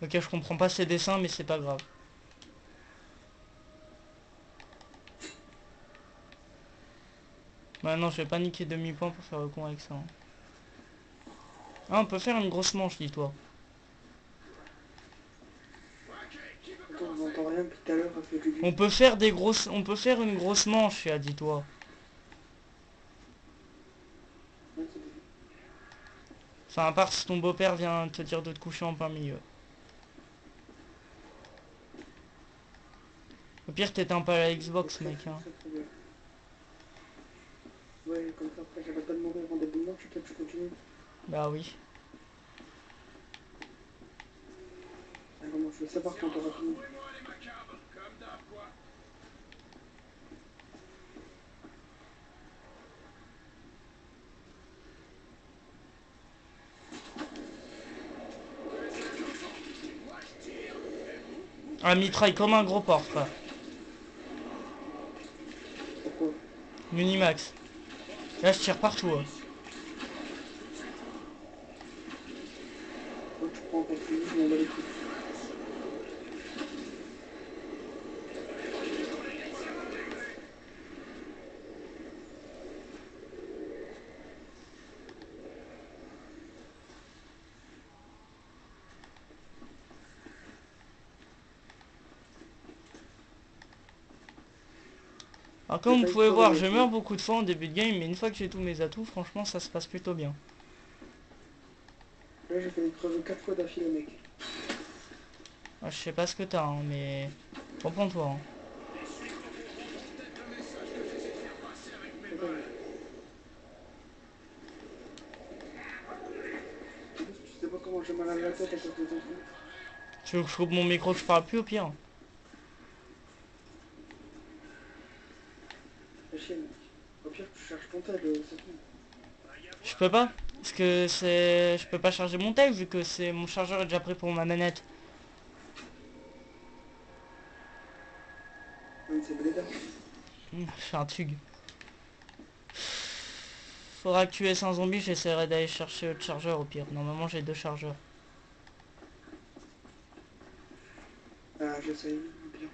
Ok, je comprends pas ces dessins, mais c'est pas grave. Ouais, non, je vais pas niquer demi-point pour faire le con avec ça, hein. Ah, on peut faire une grosse manche, dis-toi. Attends, on n'entend rien depuis tout à l'heure avec le début. On peut faire des grosses... On peut faire une grosse manche, là, dis-toi. Ouais, c'est bon. Enfin, à part si ton beau-père vient te dire de te coucher en plein milieu. Au pire, t'éteins pas la Xbox, mec, hein. Très bien. Ouais, comme ça après j'arrête pas de mourir en début de manche, peut-être tu continues. Bah oui. Ah, comment je vais savoir quand t'auras fini. Ah, mitraille comme un gros porc, frère. Pourquoi? Minimax. Là, je tire partout, hein. Quand tu prends encore fini, je m'en bats les couilles. Alors comme vous pouvez voir, je meurs beaucoup de fois en début de game, mais une fois que j'ai tous mes atouts, franchement, ça se passe plutôt bien. Là j'ai fait une creuse 4 fois d'affilée mec. Ah, je sais pas ce que t'as, hein, mais... Reprends-toi, hein. Attends, tu sais pas comment j'ai mal à la tête à cause de ton truc. Tu veux que je coupe mon micro, que je parle plus au pire? Fais chier mec. Au pire tu cherches ton tel, c'est tout. Je peux pas, parce que c'est... Je peux pas charger mon tel, vu que c'est... Mon chargeur est déjà pris pour ma manette. Ouais, c'est blédard. Je suis un tug. Faudra que tu laisses un zombie, j'essaierai d'aller chercher le chargeur au pire. Normalement j'ai 2 chargeurs. Ah j'essaye, bien.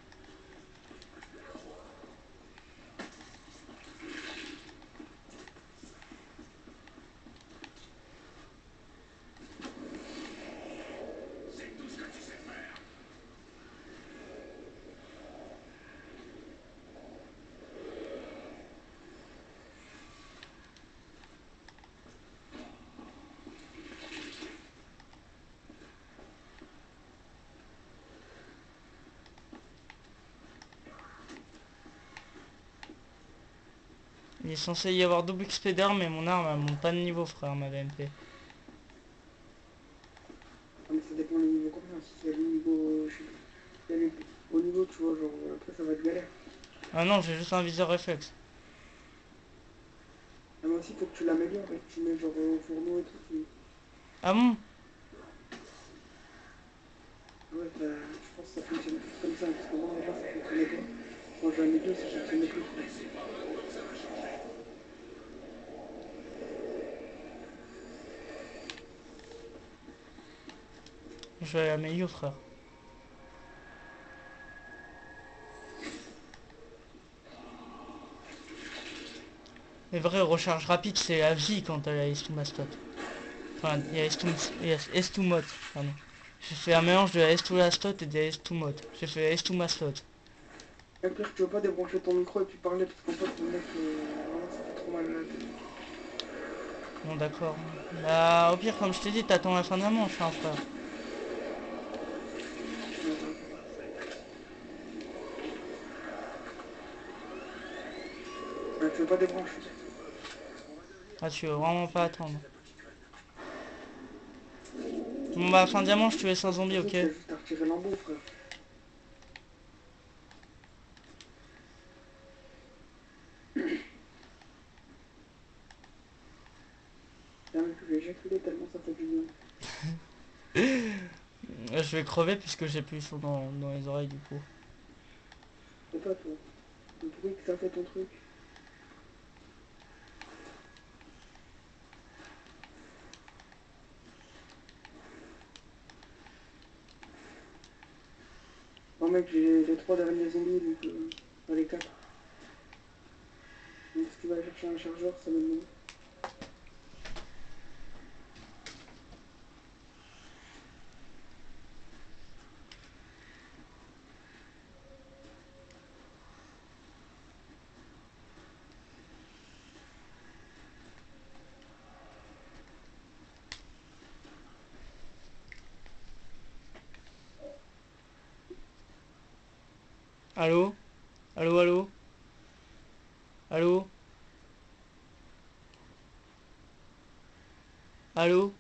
Il est censé y avoir double XP d'armes, mais mon arme elle monte pas de niveau, frère, ma VMP. Ah mais ça dépend du niveau combien, si c'est le niveau, je sais plus. Il y a les... Au niveau tu vois, genre après ça va être galère. Ah non, j'ai juste un viseur réflexe. Ah mais aussi faut que tu l'améliores et que tu mets genre au fourneau et tout. Ah bon? Ouais, bah, je pense que ça fonctionne plus comme ça, parce que moi, avant, ça fonctionnait pas. Quand je jouais à Médio, ça fonctionnait plus. Je vais améliorer, frère. Mais vrai, recharge rapide, c'est la vie quand t'as la S2 Mastot. Enfin, il y a S2 Mode, pardon. J'ai fait un mélange de la S2 Mastot et de la S2 Mode. J'ai fait la S2 Mastot. Et pire, tu veux pas débrancher ton micro et puis parler, parce qu'en fait, le mec, vraiment, ça fait trop mal à la tête. Bon, d'accord. Bah, au pire, comme je t'ai dit, t'attends la fin de la manche, hein, frère. Bah, tu veux pas débrancher. Ah, tu veux vraiment pas attendre. Bon, bah, fin de la manche, tu es sans zombie, ok? T'as juste à retirer l'embout, frère. Là, mec, je vais éjaculer tellement ça fait du bien. Je vais crever puisque j'ai plus le son dans les oreilles, du coup. C'est pas toi. Le bruit que ça fait ton truc. Bon, mec, j'ai les 3 derniers zombies, donc pas les 4. Donc si tu vas chercher un chargeur, ça me demande. Allô? Allô, allô? Allô? Allô?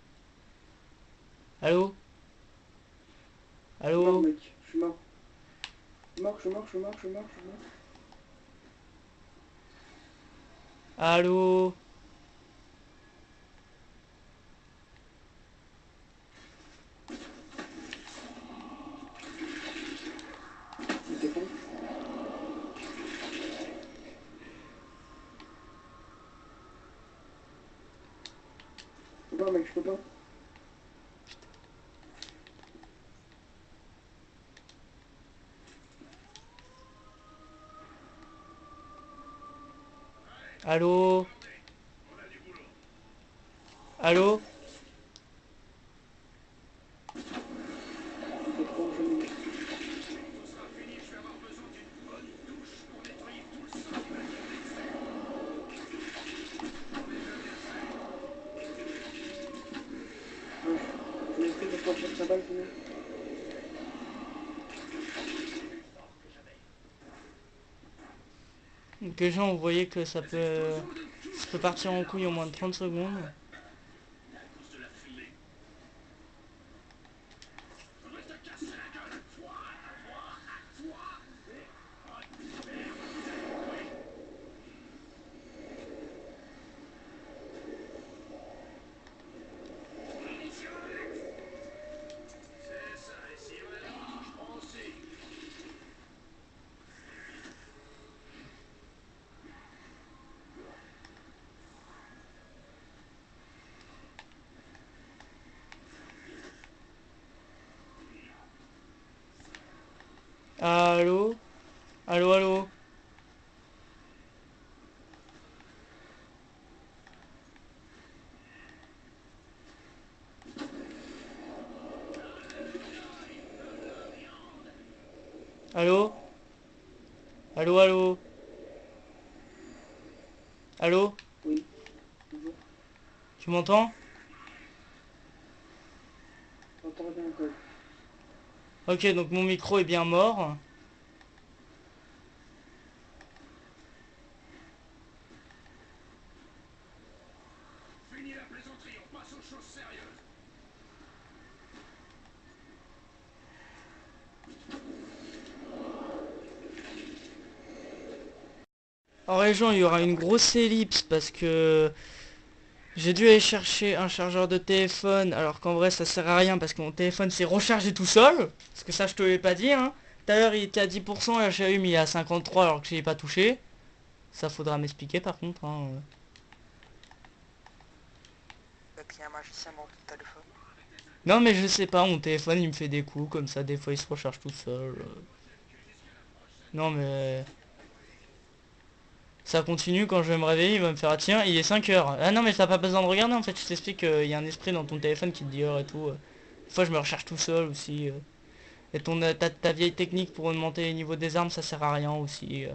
Allô? Je suis mort, Allô? mec. Je suis mort. Je suis mort, je suis mort, je suis mort, je suis mort, je suis mort. Allô? T'es con? Je peux pas, mec, je peux pas. Allô? Allô? C'est trop joli. Ouais. Tu m'as pris pour pas faire sa balle, sinon. Donc les gens, vous voyez que ça peut partir en couille en moins de 30 secondes. Allô? Allô, allô? Allô? Allô, allô? Allô? Oui. Bonjour. Tu m'entends? J'entends bien, quoi. Ok, donc mon micro est bien mort. Fini la plaisanterie, on passe aux choses sérieuses. En région, il y aura une grosse ellipse parce que J'ai dû aller chercher un chargeur de téléphone, alors qu'en vrai ça sert à rien parce que mon téléphone s'est rechargé tout seul. Parce que ça je te l'ai pas dit hein. Tout à l'heure il était à 10% et j'ai mis à 53 alors que je l'ai pas touché. Ça faudra m'expliquer par contre hein. Et puis il y a un magicien dans ton téléphone. Non mais je sais pas, mon téléphone il me fait des coups comme ça, des fois il se recharge tout seul. Non mais... Ça continue quand je vais me réveiller, il va me faire ah, tiens, il est 5 heures. Ah non mais t'as pas besoin de regarder en fait, je t'explique qu'il y a un esprit dans ton téléphone qui te dit heure et tout. Des fois je me recharge tout seul aussi. Et ta vieille technique pour augmenter les niveaux des armes ça sert à rien aussi.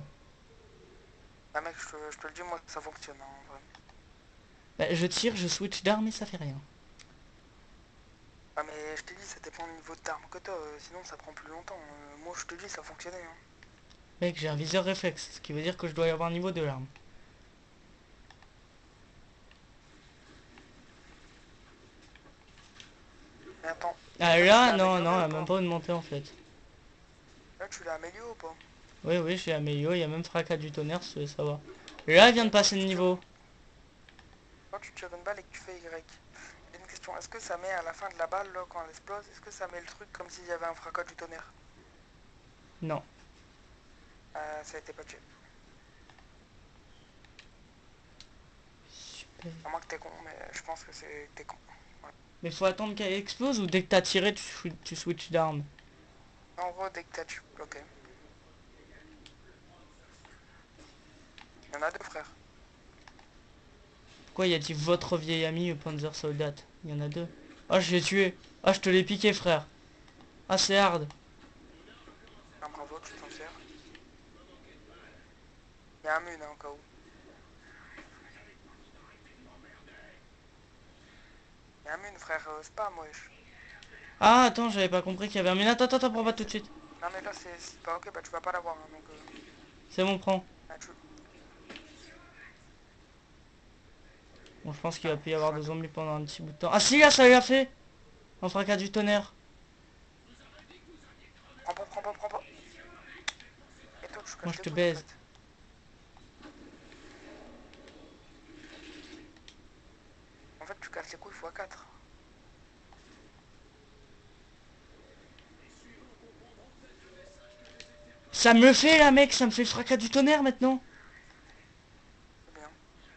Ah mec, je te le dis, moi ça fonctionne hein, en vrai. Bah, je tire, je switch d'arme et ça fait rien. Ah mais je te dis, ça dépend du niveau d'arme que t'as, sinon ça prend plus longtemps. Moi je te dis, ça fonctionnait. Hein. Mec j'ai un viseur réflexe, ce qui veut dire que je dois y avoir un niveau de l'arme. Mais attends, Ah là tu là l'as non, amélioré non, elle ou a même pas? pas augmenté en fait. Là tu l'as amélioré ou pas? Oui oui j'ai amélioré, il y a même fracas du tonnerre si tu veux savoir. Là elle vient de passer de niveau. Quand tu tires une balle et que tu fais Y, j'ai une question, est-ce que ça met à la fin de la balle, là, quand elle explose, est-ce que ça met le truc comme s'il y avait un fracas du tonnerre? Non. Ça a été patché. Super. À moins que t'es con, mais je pense que t'es con. Ouais. Mais faut attendre qu'elle explose ou dès que t'as tiré tu switches d'arme. En gros, dès que t'as tué, ok. Il y en a deux frères. Quoi, il a dit votre vieil ami Panzer Soldat. Il y en a deux. Ah, je l'ai tué. Ah, je te l'ai piqué, frère. Ah, c'est hard. Ah, bravo, tu t'en sers. Il y a un mune, hein, au cas où. Il y a un mune, frère, spam, wesh. Ah, attends, j'avais pas compris qu'il y avait un... Mais attends, attends, prends pas tout de suite. Non, mais là, c'est pas ok, bah tu vas pas l'avoir, hein, donc... C'est bon, prends. Bah, Bon, je pense qu'il Ah, va plus y avoir de choix zombies pendant un petit bout de temps. Ah si, là, ça lui a fait. En fracas du tonnerre. Prends pas, prends pas, prends pas. Et toi, tu Moi, casses je les te couilles, en baise. fait. En fait, tu casses les couilles x4. Ça me le fait, là, mec. Ça me fait le fracas du tonnerre, maintenant. C'est bien.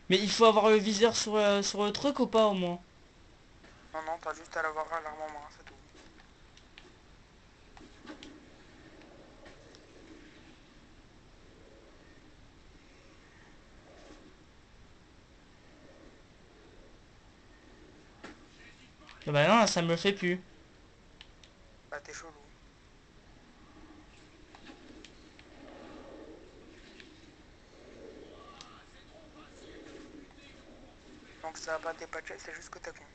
Mais il faut avoir le viseur sur le truc ou pas, au moins? Non, non, t'as juste à l'avoir à l'armement, c'est tout. Ah bah non, là, ça me le fait plus. Bah, t'es chelou. Donc ça va pas dépatcher, c'est juste que t'es con.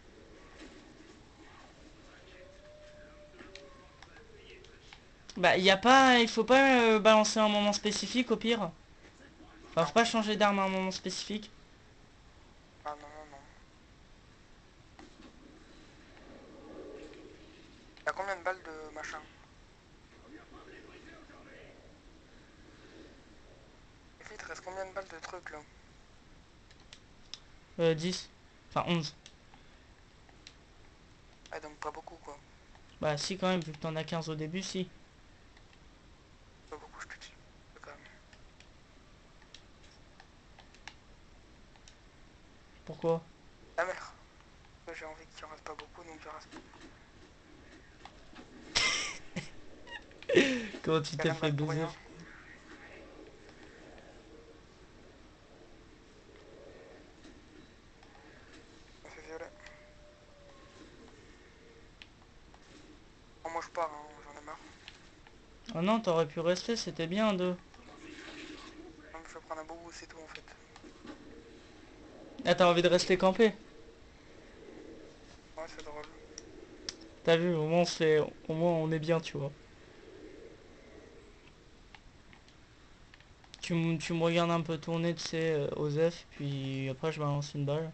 Bah, y a pas... Il faut pas balancer à un moment spécifique, au pire. Enfin, Non. faut pas changer d'arme à un moment spécifique. Ah non, non, non. Y'a combien de balles de machin? Et puis, il te reste combien de balles de trucs, là? 10. Enfin, 11. Ah, donc pas beaucoup, quoi. Bah si quand même, vu que t'en as 15 au début, si. Pas beaucoup, je te dis. Quand même. Pourquoi? La mère. J'ai envie qu'il en reste pas beaucoup, donc je reste. Comment tu t'es Rien de fait mal pour baiser? rien. Ça fait violet. Bon, moi je pars, hein, j'en ai marre. Oh non, t'aurais pu rester, c'était bien deux. Non, mais je vais prendre un bout, c'est tout en fait. Ah, t'as envie de rester campé? Ouais, c'est drôle. T'as vu, au moins on se fait... Au moins on est bien, tu vois. Tu me regardes un peu tourner, tu sais, Osef, puis après je balance une balle.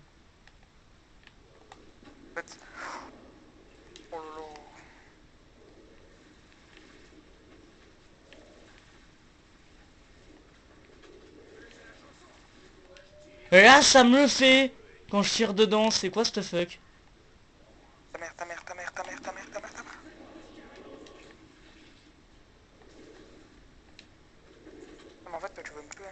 En fait. Oh là là. Et là, ça me le fait! Quand je tire dedans, c'est quoi cette fuck? Ta mère, ta mère, ta mère, ta mère, ta mère, ta mère, ta mère. Non, mais en fait, toi, tu veux me tuer.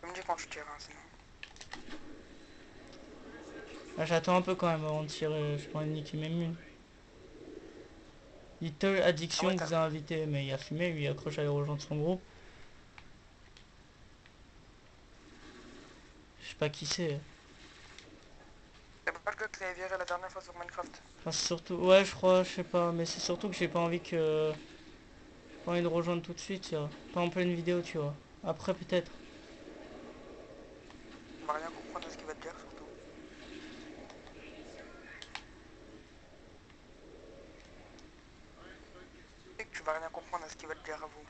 Tu me dis quand je tire, hein, sinon. Ah, j'attends un peu quand même avant de tirer, je prends une nique même une. Little Addiction Ah ouais, vous a invité, mais il a fumé, lui il accroche à aller rejoindre son groupe. Je sais pas qui c'est. C'est pas le gars que t'avais viré la dernière fois sur Minecraft. Enfin, c'est surtout... Ouais, je crois, je sais pas, mais c'est surtout que j'ai pas envie que... J'ai pas envie de rejoindre tout de suite, tu vois. Pas en pleine vidéo, tu vois. Après, peut-être. On va rien comprendre à ce qu'il va te dire, surtout. Et que tu vas rien comprendre à ce qu'il va te dire à vous.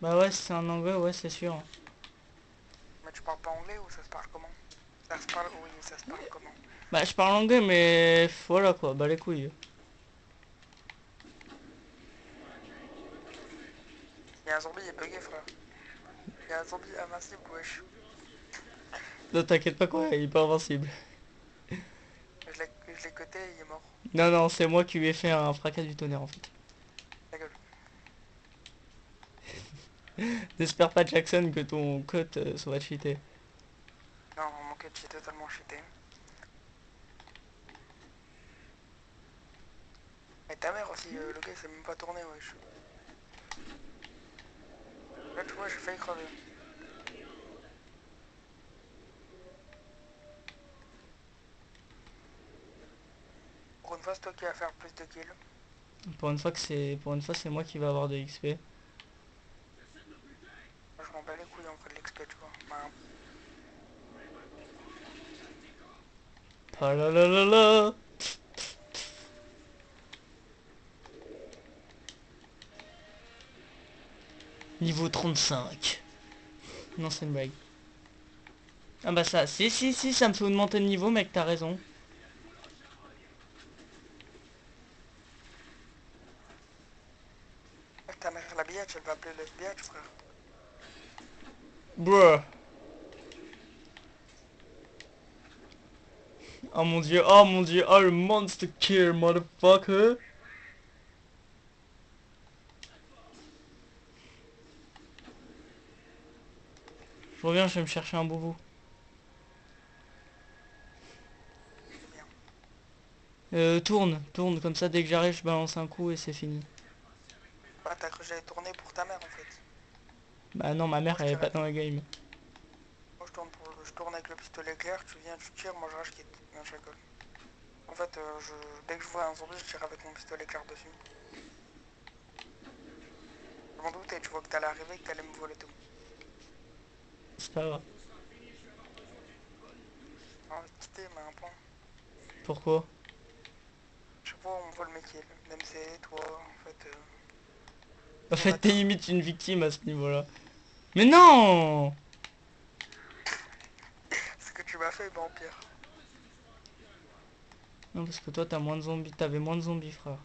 Bah ouais, si c'est un anglais, ouais, c'est sûr. Mais tu parles pas anglais ou ça se parle comment? Ça se parle, oui, ça se parle comment? Bah, je parle anglais, mais... Voilà, quoi, bah les couilles. Il y a un zombie, il est bugué, frère. Il y a un zombie invincible, wesh. Non, t'inquiète pas, quoi, il est pas invincible. Je l'ai cuté, il est mort. Non, non, c'est moi qui lui ai fait un fracas du tonnerre, en fait. Ta gueule. N'espère pas, Jackson, que ton code soit cheaté. Non, mon cut, j'ai totalement cheaté. Et ta mère aussi, le gars, il s'est même pas tourné, wesh. Là, tu vois, j'ai failli crever. Pour une fois, c'est toi qui vas faire plus de kills. Pour une fois que c'est... Pour une fois, c'est moi qui va avoir de XP. Moi, je m'en bats les couilles en fait de l'XP, tu vois. Bah, Ah là là là là. Niveau 35. Non, c'est une blague. Ah bah ça, si, ça me fait augmenter de niveau, mec, t'as raison. ta mère, la billette, elle va appeler le FBI, frère. Bruh. Oh mon dieu, oh le monster kill, motherfucker. Je reviens, je vais me chercher un boubou. C'est bien. Tourne, comme ça dès que j'arrive je balance un coup et c'est fini. Bah, t'as cru que j'allais tourner pour ta mère en fait. Bah non, ma Moi, mère je elle est tire pas avec... dans la game. Moi, je tourne avec le pistolet clair, tu viens, tu tires, moi je rage quitte. Non, je rigole. En fait, dès que je vois un zombie, je tire avec mon pistolet clair dessus. Je m'en doutais, tu vois que t'allais arriver et que t'allais me voler tout. C'est pas grave. Ah, quitter, mais un point. Pourquoi? Je sais pas, on me vole mes kills. DMC, toi, en fait... En tout fait va t'es bien. limite une victime à ce niveau-là. Mais non! Ce que tu m'as fait, bah empire. Non parce que toi t'as moins de zombies, t'avais moins de zombies frère.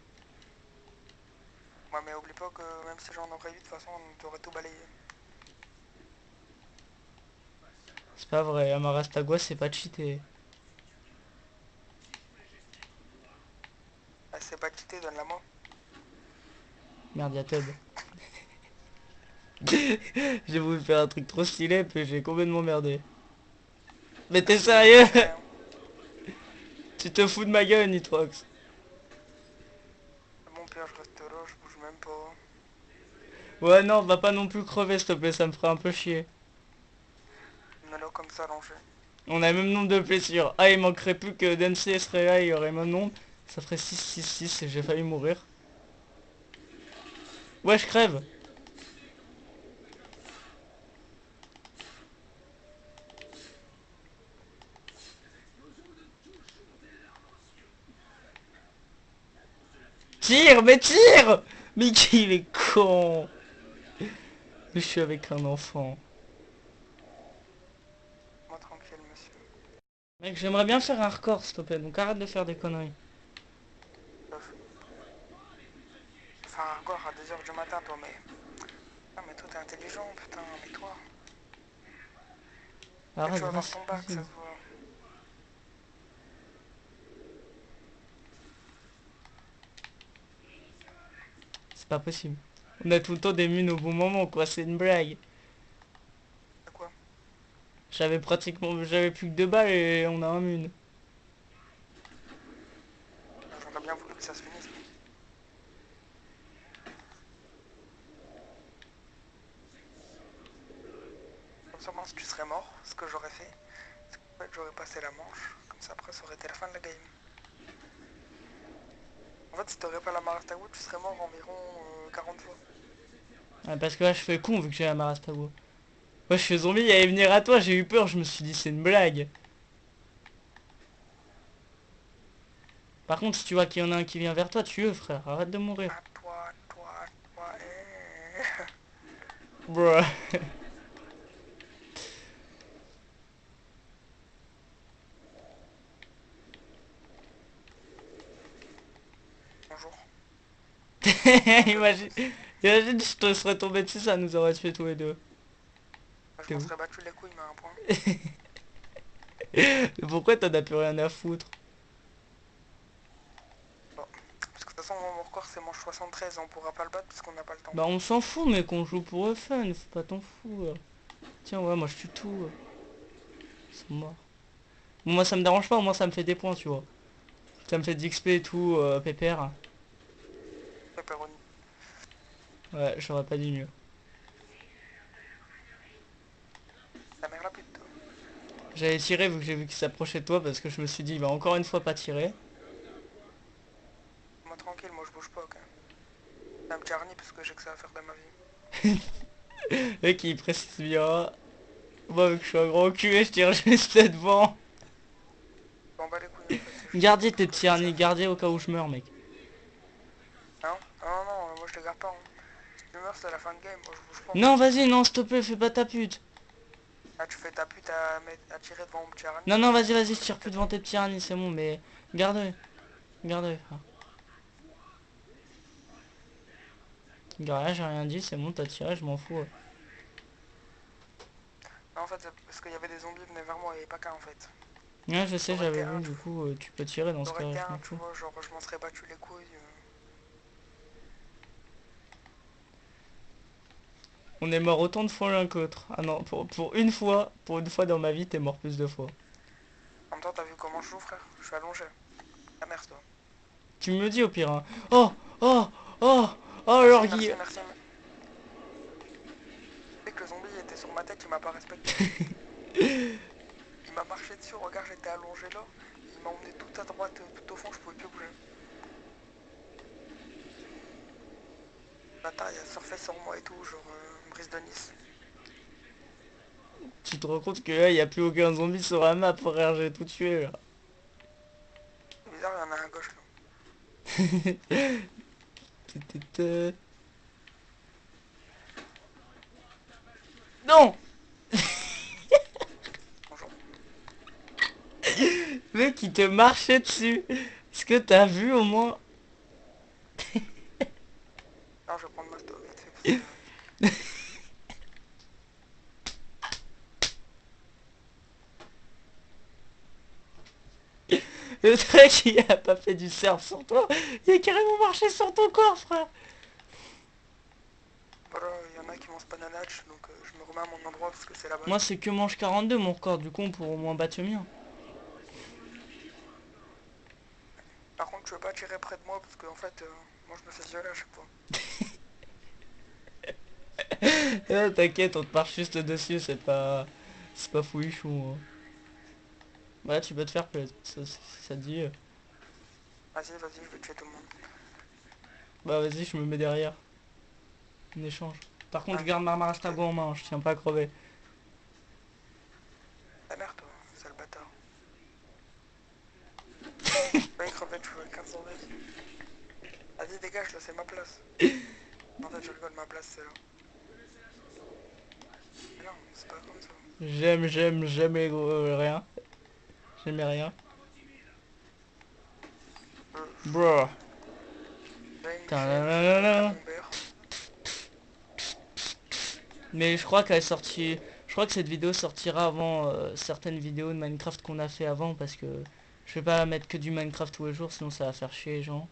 Ouais, mais oublie pas que même si j'en aurais eu, de toute façon, on t'aurait tout balayé. C'est pas vrai, Amarastagua c'est pas cheaté. Ah, c'est pas quitté, donne-la moi. Merde y'a Tub. J'ai voulu faire un truc trop stylé puis j'ai complètement merdé. Mais t'es sérieux? C'est rien. Tu te fous de ma gueule Nitrox. Mon pire, je reste là, je bouge même pas. Ouais non, va pas non plus crever s'il te plaît, ça me ferait un peu chier. On est là comme ça, allongé. On a le même nombre de blessures. Ah, il manquerait plus que Dempsey serait là, il y aurait le même nombre. Ça ferait 6 et j'ai failli mourir. Ouais, je crève. Tire, mais tire! Mais qui il est con! Je suis avec un enfant. Moi tranquille, monsieur. Mec, j'aimerais bien faire un record, s'il te plaît, donc arrête de faire des conneries. Enfin, encore à 2 heures du matin, toi, mais... Ah, mais toi, t'es intelligent, putain, mais toi... Dès que Arrête, tu vas va, avoir ton bac, ça se voit. c'est pas possible. On a tout le temps des mines au bon moment, quoi, c'est une blague. C'est quoi? J'avais plus que 2 balles et on a un mune. J'aurais bien voulu que ça se finisse. Comme ça, moi, si tu serais mort, ce que j'aurais fait, c'est qu'en fait, j'aurais passé la manche. Comme ça, après, ça aurait été la fin de la game. En fait, si t'aurais pas la Marastago, tu serais mort environ 40 fois. Ah, parce que là, je fais con vu que j'ai la Marastago. Moi, je fais zombie, il allait venir à toi, j'ai eu peur, je me suis dit, c'est une blague. Par contre, si tu vois qu'il y en a un qui vient vers toi, tue-le, frère, arrête de mourir. Ah, toi, Bruh. Bonjour. Imagine, imagine, je te serais tombé dessus, ça nous aurait tué tous les deux. Je T'es m'en où? serais battu les couilles, mais à un point. Pourquoi t'en as plus rien à foutre? Bon. Parce que de toute façon, mon record, c'est manche 73, on pourra pas le battre parce qu'on n'a pas le temps. Bah on s'en fout, mais qu'on joue pour le fun, faut pas t'en fous. Tiens, ouais, moi je tue tout. Ils sont morts. Bon, moi ça me dérange pas, au moins ça me fait des points, tu vois. Ça me fait d'XP et tout, pépère. Pepperoni. Ouais, j'aurais pas dit mieux. La mère la pute, toi. J'avais tiré vu que j'ai vu qu'il s'approchait de toi parce que je me suis dit il va encore une fois pas tirer. Moi tranquille, moi je bouge pas, ok. C'est un petit harni parce que j'ai que ça à faire de ma vie. Le mec il précise bien. Moi vu que je suis un gros cul je tire juste devant. Je m'en bats les couilles en fait. C'est juste Gardiez tes ce que je petits sais harnis, faire. gardez au cas où je meurs mec. Hein? Non, non, moi je les garde pas. Hein. Si tu meurs, c'est la fin de game, moi je bouge pas. Non vas-y, non s'il te plaît, fais pas ta pute. Ah, tu fais ta pute à tirer devant mon petit harni. Non non vas-y, je tire plus devant tes petits harnis, c'est bon, mais garde-les. Garde-les frère. Regarde, j'ai rien dit, c'est bon, t'as tiré, je m'en fous. Non, en fait, c'est parce qu'il y avait des zombies qui venaient vers moi et pas qu'un en fait. Ouais, je sais, J'aurais j'avais été vu, un, du coup, tu peux tirer dans ce j'aurais cas-là, été je m'en un, tu fous. vois, genre je m'en serais battu les couilles. On est mort autant de fois l'un qu'autre. Ah non, pour une fois dans ma vie, t'es mort plus de fois. En même temps, t'as vu comment je joue, frère? Je suis allongé. La merde, toi. Tu me dis au pire, hein. Oh, oh, oh, oh, Merci, l'orgie. merci, merci. Dès que le zombie était sur ma tête, il m'a pas respecté. Il m'a marché dessus, regarde, j'étais allongé là. Il m'a emmené tout à droite, tout au fond, je pouvais plus bouger. Bâtard, il a surfé sur moi et tout, genre brise de Nice. Tu te rends compte que là, y a plus aucun zombie sur la map, frère, j'ai tout tué, là. C'est bizarre, il y en a un à gauche là. Non. Bonjour. Mec, il te marchait dessus. Est-ce que t'as vu au moins? Alors, je vais prendre ma stove vite fait parce que... Le truc, il a pas fait du surf sur toi. Il a carrément marché sur ton corps, frère. Voilà, il y en a qui vont spam un hatch, donc je me remets à mon endroit parce que c'est là-bas. Moi, c'est que manche 42 mon record. Du coup, on pourra au moins battre le mien. Par contre, tu veux pas tirer près de moi parce que en fait, moi je me fais violer à chaque fois. Ah, t'inquiète, on te marche juste dessus, c'est pas... C'est pas fouichou. Hein. Ouais, tu peux te faire plaisir, ça te dit. Vas-y, vas-y, je vais tuer tout le monde. Bah vas-y, je me mets derrière. On échange. Par contre, je garde ma Marastago en main, je tiens pas à crever. La merde, toi, sale bâtard. Pas y crever, tu veux 15 zombies. Vas-y, dégage, là, c'est ma place. En fait, je rigole, ma place, c'est là. Mais non, c'est pas comme ça. J'aime jamais rien. J'aimais rien. Bro. J'ai une Tadadadada. Mon père. Mais je crois qu'elle est sortie... Je crois que cette vidéo sortira avant certaines vidéos de Minecraft qu'on a fait avant, parce que je vais pas mettre que du Minecraft tous les jours, sinon ça va faire chier les gens.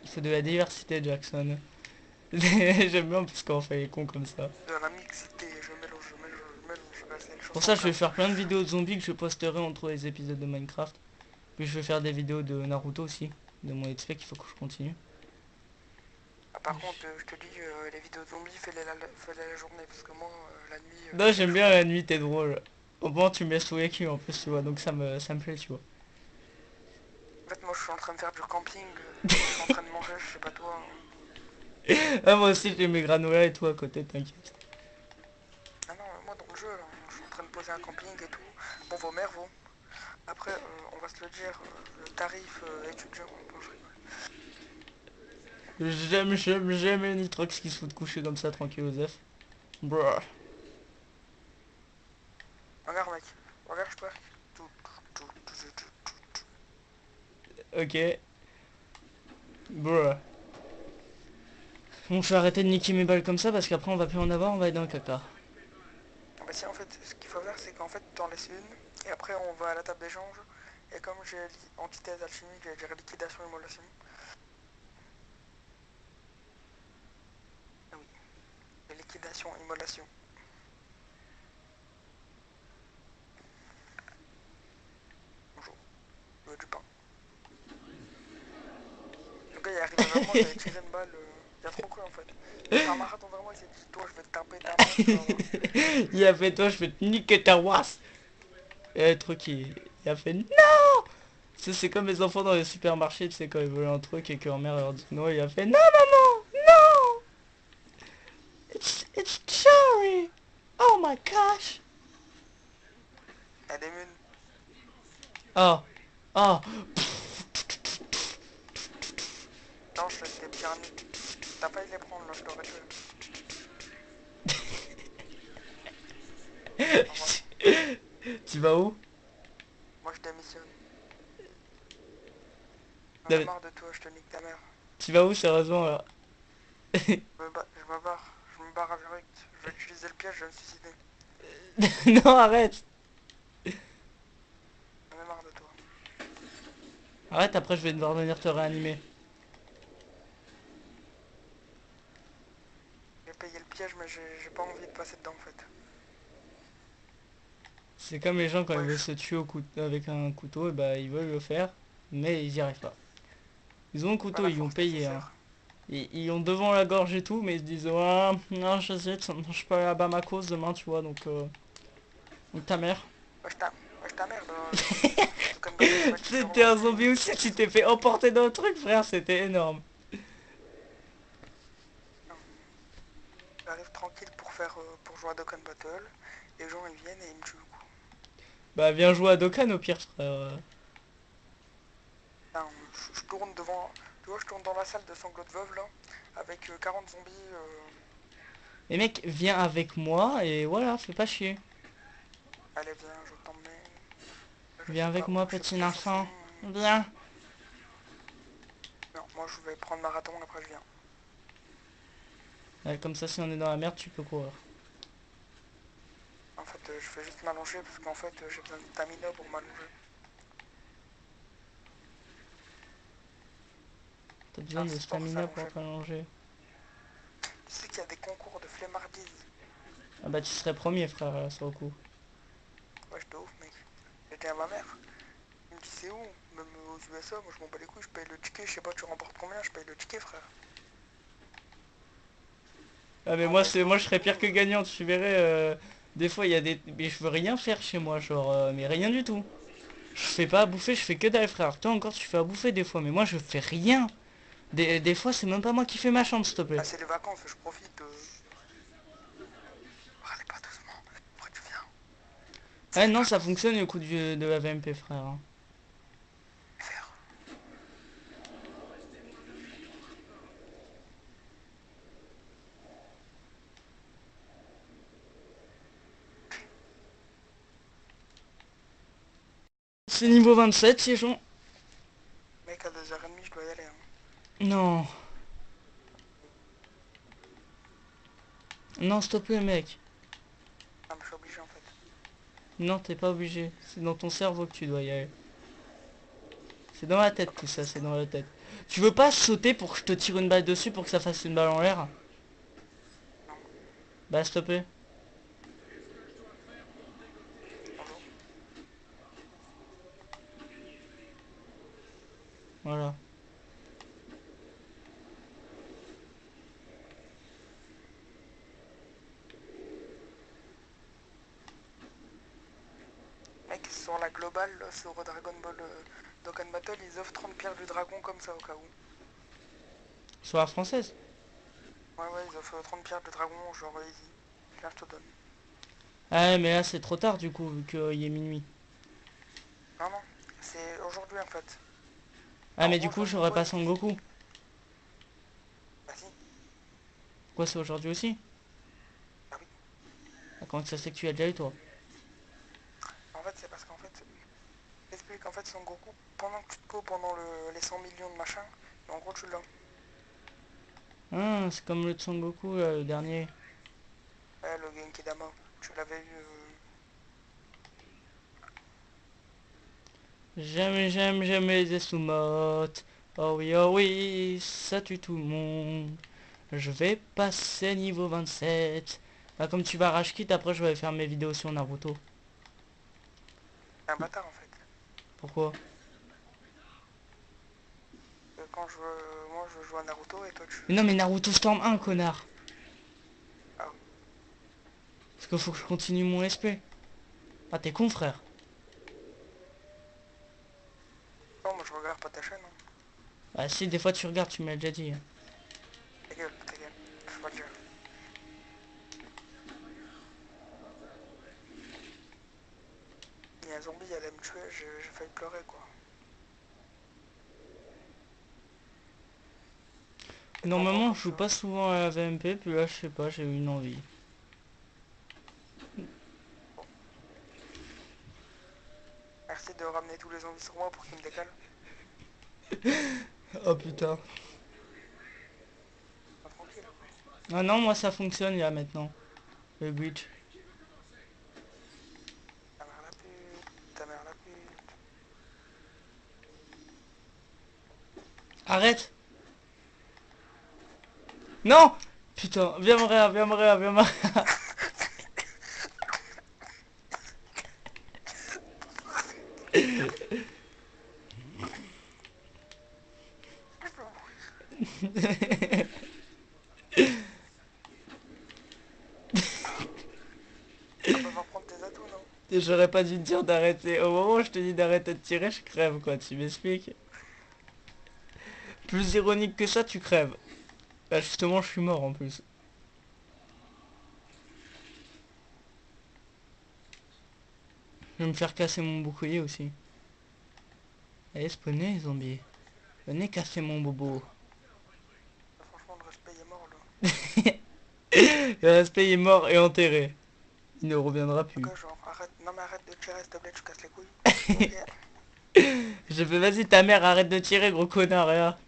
Il faut de la diversité, Jackson. J'aime bien parce qu'on fait les cons comme ça. De la mixité, je mélange. Bah, c'est une chanson Pour ça, je vais comme- faire plein de vidéos de zombies que je posterai entre les épisodes de Minecraft. Puis je vais faire des vidéos de Naruto aussi, de mon let's play qu'il faut que je continue. Ah, par contre, je te dis, les vidéos zombies, fais-les la journée, parce que moi, la nuit... Non, j'aime bien la nuit, t'es drôle. Au moins, tu me laisses sous les culs en plus, tu vois, donc ça me plaît, tu vois. En fait, moi, je suis en train de faire du camping, je suis en train de manger, je sais pas toi. Ah, moi aussi, j'ai mes granolas et tout à côté, t'inquiète. Ah non, moi, dans le jeu, là, je suis en train de poser un camping et tout. Bon, vos mères, vous. Après, on va se le dire, le tarif étudiant, bon, je rigole. J'aime les Nitrox qui se foutent coucher comme ça, tranquille, Osef. Bruh. Regarde, mec, regarde, je twerk. Ok. Bruh. Bon, je vais arrêter de niquer mes balles comme ça parce qu'après on va plus en avoir, on va être dans le caca. Ah bah si, en fait, ce qu'il faut faire, c'est qu'en fait, tu en laisses une, et après, on va à la table d'échange, et comme j'ai antithèse alchimique, j'allais dire liquidation immolation. Ah oui, liquidation immolation. Bonjour, je veux du pain. Le gars, il est arrivé vers moi, j'avais tiré une balle, il y a trop cru en fait. Il fait un marathon vers moi, il s'est dit, toi, je vais te taper ta main, tu vas voir. Il a fait toi, je vais te niquer ta wasse. Et le truc, il a fait non. Ça, c'est comme les enfants dans les supermarchés, tu sais, quand ils veulent un truc et que leur mère leur dit non, il a fait non maman, non. It's cherry. Oh my gosh. Elle est mune. Oh, oh. Non, je laisse des pyramides. T'as failli les prendre, là, je t'aurais tué. Au revoir. Tu vas où? Moi, je démissionne. J'en Non, ai mais marre de toi, je te nique ta mère. tu vas où sérieusement là? Je me barre. Je me barre direct. Je vais utiliser le piège, je vais me suicider. Non, arrête. J'en ai marre de toi. Arrête, après je vais devoir venir te réanimer. J'ai payé le piège, mais j'ai pas envie de passer dedans en fait. C'est comme les gens quand ils Ouais, veulent se tuer avec un couteau, et bah ils veulent le faire, mais ils y arrivent pas. Ils ont un pas couteau, la ils ont force payé, hein. nécessaire. Ils ont devant la gorge et tout, mais ils se disent ouais, non, je sais, je peux aller à Bamako demain, tu vois, donc ta mère. Wesh ta mère, le Dokkan Battle il m'a dit C'était un survendu. zombie aussi, tu t'es fait emporter dans le truc, frère, c'était énorme. J'arrive tranquille pour jouer à Dokkan Battle. Les gens ils viennent et ils me tuent. Bah viens jouer à Dokkan au pire, frère. Putain, je tourne devant. Tu vois, je tourne dans la salle de sanglots de veuve là. Avec 40 zombies. Et mec, viens avec moi et voilà, fais pas chier. Allez, viens, je t'emmène. Je Viens sais avec pas moi, où, je sais petit pas enfant. où. Viens. Non, moi je vais prendre marathon, après je viens. Ouais, comme ça, si on est dans la merde, tu peux courir. En fait, je fais juste m'allonger parce qu'en fait, j'ai besoin de stamina pour m'allonger. T'as besoin Un de sport stamina pour s'allonger. t'allonger. Tu sais qu'il y a des concours de flemmardise. Ah bah tu serais premier, frère, là, sur le coup. Ouais, je te ouf, mec. J'étais à ma mère. Il me dit c'est où? Même aux USA, moi je m'en bats les couilles, je paye le ticket, je sais pas, tu remportes combien, je paye le ticket, frère. Ah mais Ah, moi, bah, moi je serais pire que gagnant, tu verrais. Des fois, il y a des... Mais je veux rien faire chez moi, genre... mais rien du tout. Je fais pas à bouffer, je fais que dalle, frère. Toi encore, tu fais à bouffer des fois, mais moi, je fais rien. Des fois, c'est même pas moi qui fais ma chambre, s'il te plaît. Ah, c'est les vacances, je profite. Allez, pas doucement. Après, tu viens. Ah non, ça fonctionne le coup de la VMP, frère. Hein. Faire. C'est niveau 27, ces gens. Mec, à 2h30, je dois y aller. Hein. Non. Non, s'il te plaît, mec. Ah, mais je suis obligé en fait. Non, t'es pas obligé. C'est dans ton cerveau que tu dois y aller. C'est dans la tête tout ça, c'est dans la tête. Tu veux pas sauter pour que je te tire une balle dessus pour que ça fasse une balle en l'air? Bah, s'il te plaît. Bonjour. Voilà. Mec, sur la globale, sur Dragon Ball Dokkan Battle, ils offrent 30 pierres du dragon comme ça au cas où. Sur la française. Ouais, ouais, ils offrent 30 pierres de dragon, genre easy. Là, je te donne. Ah, mais là, c'est trop tard du coup, vu qu'il est minuit. Non, non, c'est aujourd'hui en fait. Ah, En mais gros, du je coup, viens de j'aurais trouver. pas Son Goku. Bah si, Quoi, c'est aujourd'hui aussi? bah oui. Ah, comment ça se fait que tu as déjà eu, toi? En fait, c'est parce qu'en fait, j'explique en fait Son Goku, pendant que tu te go pendant les 100 millions de machin, et en gros tu l'as. Ah, c'est comme le Son Goku, le dernier. Ouais, le Genki Dama, tu l'avais eu. J'aime les essumotes. Oh oui, ça tue tout le monde. Je vais passer niveau 27. Bah, comme tu vas rage quit, après je vais faire mes vidéos sur Naruto. C'est un bâtard en fait. Pourquoi? Quand moi je joue à Naruto et toi tu. Mais non, mais Naruto Storm 1, connard. Ah, Parce qu'il faut que je continue mon SP. Ah, t'es con, frère. non, moi je regarde pas ta chaîne. Hein. Ah si, des fois tu regardes, tu m'as déjà dit. Ta gueule, faut pas le dire. Il y a un zombie, elle allait me tuer, j'ai failli pleurer quoi. Et toi, Normalement, comme je tu joue veux. pas souvent à la VMP, puis là, je sais pas, j'ai eu une envie. Merci de ramener tous les zombies sur moi pour qu'ils me décalent. Oh putain. Ah, tranquille. Ah non, moi ça fonctionne là maintenant. Le glitch. Ta mère la pute, ta mère la pute. Arrête! Non! Putain, viens me réa, viens me réa, viens me réa. Ça peut faire prendre tes atouts, non? J'aurais pas dû te dire d'arrêter. Au moment où je te dis d'arrêter de tirer, je crève quoi, tu m'expliques? Plus ironique que ça, tu crèves. Bah justement, je suis mort en plus. Je vais me faire casser mon bouclier aussi. Allez, spawnez les zombies. Venez casser mon bobo. Franchement, le respect il est mort là. Le respect est mort et enterré. Il ne reviendra plus. Ok, genre, arrête, non mais arrête de tirer, s'il te plaît, tu casses les couilles. Ok. Je fais vas-y ta mère arrête de tirer gros connard et là.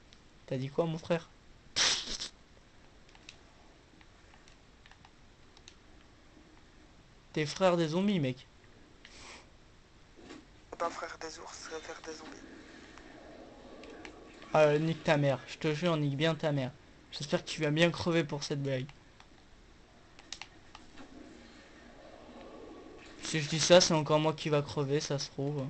T'as dit quoi mon frère? T'es frère des zombies mec. C'est pas frère des ours, c'est frère des zombies. Ah nique ta mère, je te jure nique bien ta mère. J'espère que tu vas bien crever pour cette blague. Si je dis ça c'est encore moi qui va crever ça se trouve.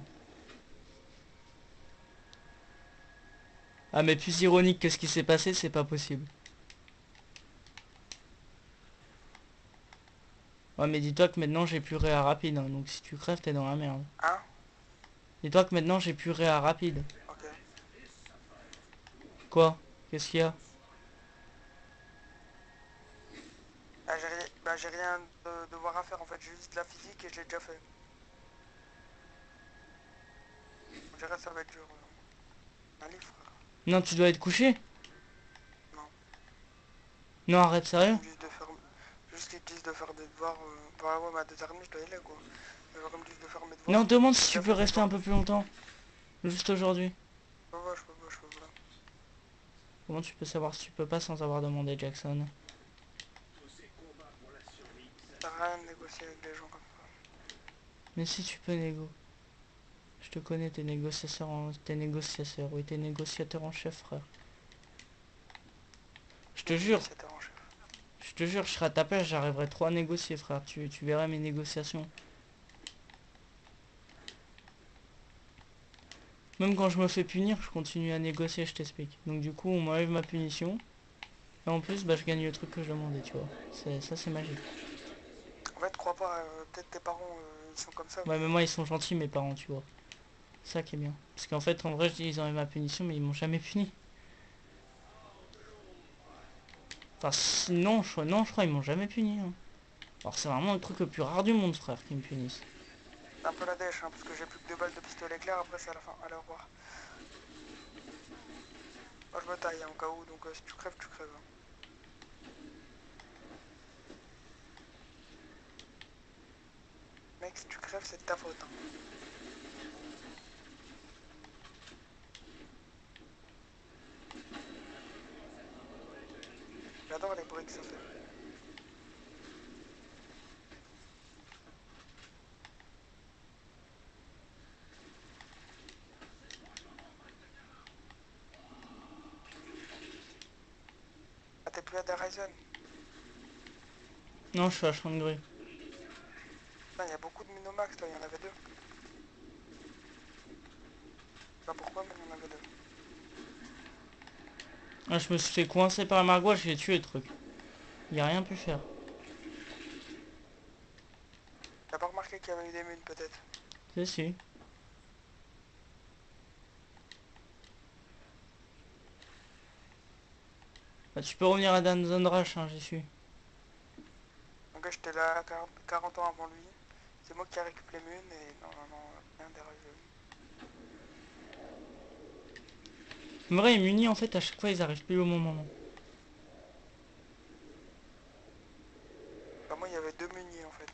Ah mais plus ironique que ce qui s'est passé c'est pas possible. Ouais mais dis-toi que maintenant j'ai plus réa rapide hein, donc si tu crèves t'es dans la merde. Hein? Dis-toi que maintenant j'ai plus réa rapide. Ok. Quoi? Qu'est-ce qu'il y a? Bah, j'ai rien de devoir à faire en fait, j'ai juste de la physique et je l'ai déjà fait. On dirait que ça va être dur. Un livre, frère. Non tu dois être couché? Non. Non arrête sérieux? Ils me disent de faire... Juste qu'ils te disent de faire des devoirs... Bah ouais, ma désarmée, je dois y aller quoi. Mais genre, ils me disent de faire mes devoirs. Non demande J'ai si tu déjà peux fait mes rester un devoirs. peu plus longtemps. Juste aujourd'hui. Je peux pas. Comment tu peux savoir si tu peux pas sans avoir demandé Jackson? à rien de négocier avec des gens comme ça. Mais si tu peux négo. Je te connais, t'es négociateur t'es négociateur, oui, t'es négociateur en chef, frère. Je te jure, Négociateur en chef. je te jure, je serai à ta place, j'arriverai trop à négocier, frère. Tu verras mes négociations. Même quand je me fais punir, je continue à négocier, je t'explique. Donc du coup, on m'enlève ma punition. Et en plus, bah, je gagne le truc que je demandais, tu vois. Ça, c'est magique. En fait, crois pas, peut-être tes parents, ils sont comme ça, Ouais, mais mais moi, ils sont gentils, mes parents, tu vois. Ça qui est bien. Parce qu'en fait, en vrai, je dis, ils enlèvent ma punition, mais ils m'ont jamais puni. Enfin, non, je crois ils m'ont jamais puni. Hein. Alors, c'est vraiment le truc le plus rare du monde, frère, qui me punissent. c'est un peu la dèche, hein, parce que j'ai plus que 2 balles de pistolet clair, après c'est à la fin. Allez, au revoir. Moi, je me taille, hein, au cas où, donc si tu crèves, tu crèves. Hein. Mec, si tu crèves, c'est de ta faute. Hein. J'adore les bruits que ça fait. Ah, t'es plus à Horizon. Non, je suis à champ de gré. Il y a beaucoup de Minomax, là, il y en avait 2. Je sais pas pourquoi, mais il y en avait 2. Ah, je me suis fait coincer par la margouache, j'ai tué le truc. Il a rien pu faire. T'as pas remarqué qu'il y avait eu des munes, peut-être? Si. Bah, tu peux revenir à Dan Zondrash, hein, j'y suis. Donc j'étais là 40 ans avant lui. C'est moi qui ai récupéré les munes et non, rien derrière. En vrai, les munis, en fait, à chaque fois, ils arrivent plus au bon moment. Bah, moi, il y avait 2 munies en fait.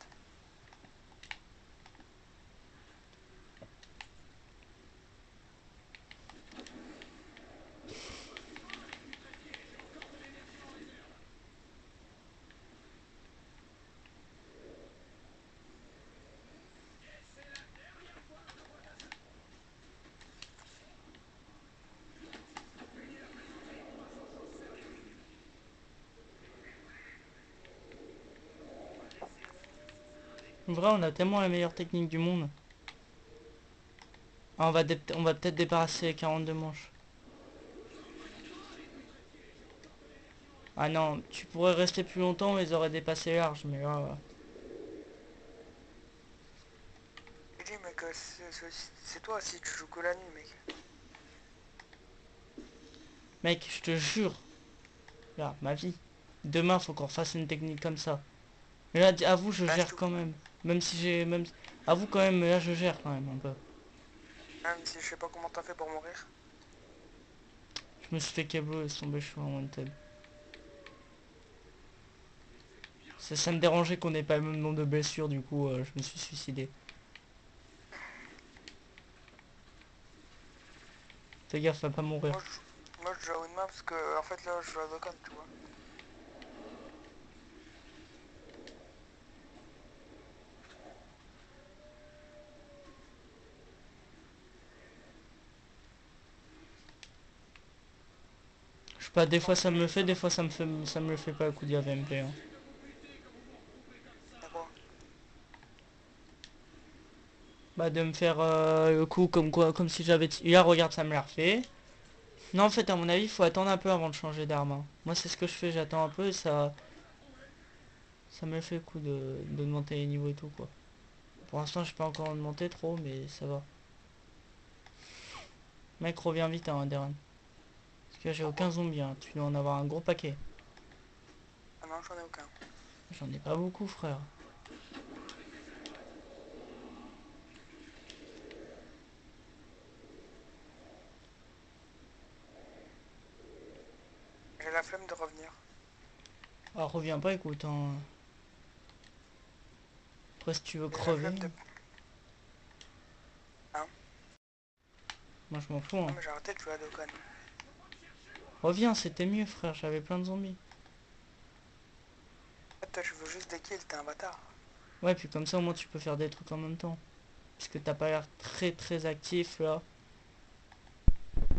En vrai, on a tellement la meilleure technique du monde. Ah, on va peut-être débarrasser les 42 manches. Ah non, tu pourrais rester plus longtemps, ils auraient dépassé large, mais là... Je dis, mec, c'est toi si tu joues que la nuit, mec. Mec, je te jure. Là, ma vie. Demain, faut qu'on fasse une technique comme ça. Mais là, avoue, je Bah, gère quand même. Même si j'ai... Même... Avoue quand même, là, je gère quand même un peu. même si je sais pas comment t'as fait pour mourir. Je me suis fait câbler et tomber, je suis en wanted. Ça me dérangeait qu'on ait pas le même nombre de blessures, du coup, je me suis suicidé. Fais gaffe à pas mourir. Moi, je joue à une map parce que, en fait, là, je joue à Dokkan, tu vois. Je sais pas, des fois ça me le fait, des fois ça me le fait pas, le coup d'IAVMP. Hein. Et quoi? Bah de me faire le coup comme quoi, comme si j'avais... Là regarde, ça me l'a refait. Non en fait à mon avis il faut attendre un peu avant de changer d'arme. Hein. Moi c'est ce que je fais, j'attends un peu et ça me fait le coup de monter les niveaux et tout quoi. Pour l'instant je peux pas encore augmenter trop mais ça va. Mec reviens vite hein Darren. Parce que là, j'ai aucun zombie, hein. Tu dois en avoir un gros paquet. Ah non, j'en ai aucun. J'en ai pas beaucoup frère. J'ai la flemme de revenir. Ah reviens pas écoute hein. Après si tu veux J'ai la crever. flemme de... Hein? Moi je m'en fous hein. Non, mais j'ai arrêté de jouer à Dokkan. Reviens, c'était mieux frère, j'avais plein de zombies. En fait, toi, tu veux juste des kills, t'es un bâtard. Ouais, puis comme ça, au moins, tu peux faire des trucs en même temps. Parce que t'as pas l'air très très actif, là.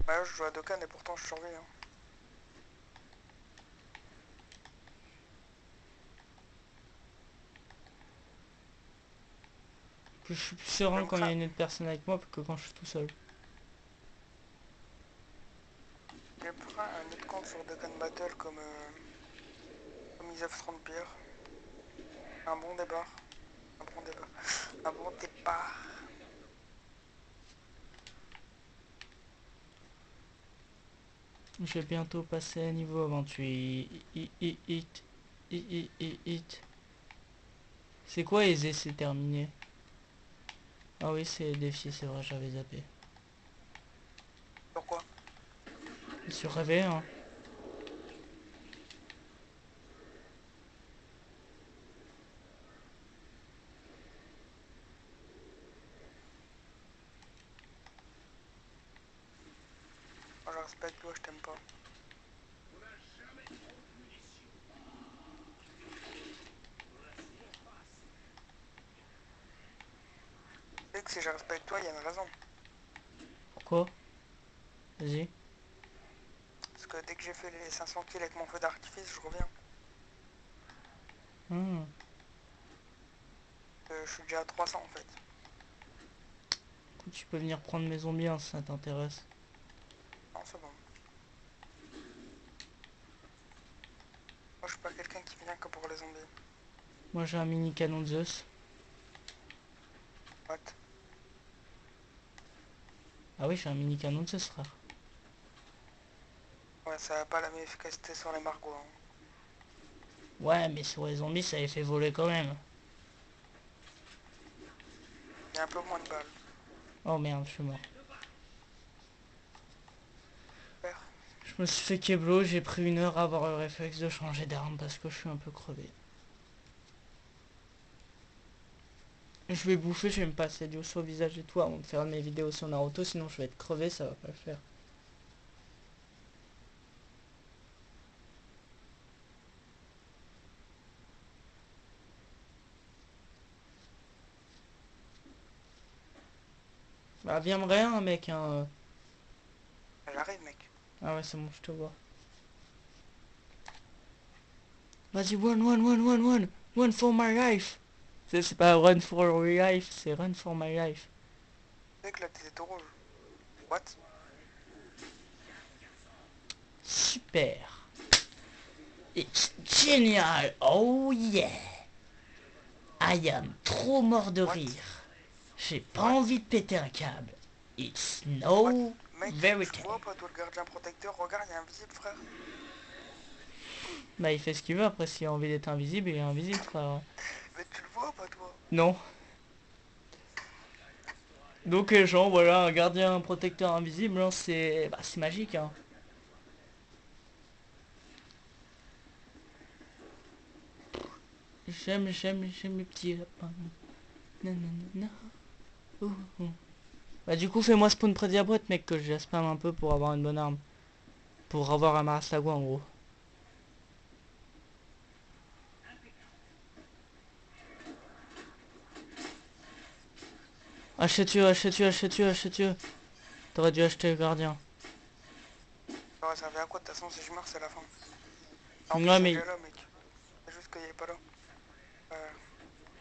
Ouais, je joue à Dokkan et pourtant je survis. Hein. Je suis plus serein Donc, quand il y a une autre personne avec moi que quand je suis tout seul. j'ai pris un autre compte sur Dokkan Battle comme ils offrent 30 pires. Un bon départ. Un bon départ. Un bon départ. Je vais bientôt passer à niveau 28. Hit. C'est quoi aisé, c'est terminé. Ah oui, c'est défi, c'est vrai, j'avais zappé. Pourquoi? Sur rêvé, hein. Moi je respecte toi, je t'aime pas. Tu sais que si je respecte toi, il y a une raison. Pourquoi? Vas-y. Parce que dès que j'ai fait les 500 kills avec mon feu d'artifice, je reviens. Hmm. Je suis déjà à 300 en fait. Écoute, tu peux venir prendre mes zombies hein, si ça t'intéresse. Non, c'est bon. Moi je suis pas quelqu'un qui vient que pour les zombies. Moi j'ai un mini canon de Zeus. What? Ah oui, j'ai un mini canon de Zeus, frère. Ouais, ça a pas la même efficacité sur les margots. Hein. Ouais, mais sur les zombies, ça les fait voler quand même. Il y a un peu moins de balles. Oh merde, je suis mort. Super. Je me suis fait keblo, j'ai pris 1 heure à avoir le réflexe de changer d'arme parce que je suis un peu crevé. Je vais bouffer, je vais me passer du sur le visage et tout avant de faire mes vidéos sur Naruto, sinon je vais être crevé, ça va pas le faire. Bah viens me rien mec hein. J'arrive mec. Ah ouais c'est bon, je te vois. Vas-y, one. One for my life. C'est pas run for your life, c'est run for my life. Tu sais que là t'étais tout rouge. What? Super. It's génial. Oh yeah. I am trop mort de What? rire. J'ai pas What? envie de péter un câble. It's What? no Mec, very tu time. vois pas toi le gardien protecteur, regarde, il est invisible frère. Bah il fait ce qu'il veut, après s'il a envie d'être invisible, il est invisible frère. Mais tu le vois pas toi? Non. Donc genre voilà, un gardien un protecteur invisible, hein, c'est bah, c'est magique hein. J'aime les petits lapins. Nanana. Ouh, ouh. Bah du coup fais-moi spawn près de la boîte mec que je spam un peu pour avoir une bonne arme. Pour avoir un Marastagua en gros. Achète-tu. T'aurais dû acheter le gardien. Ça aurait servi à quoi de toute façon si je meurs c'est la fin. En plus Ouais il est mais... déjà là mec. C'est juste qu'il est pas là.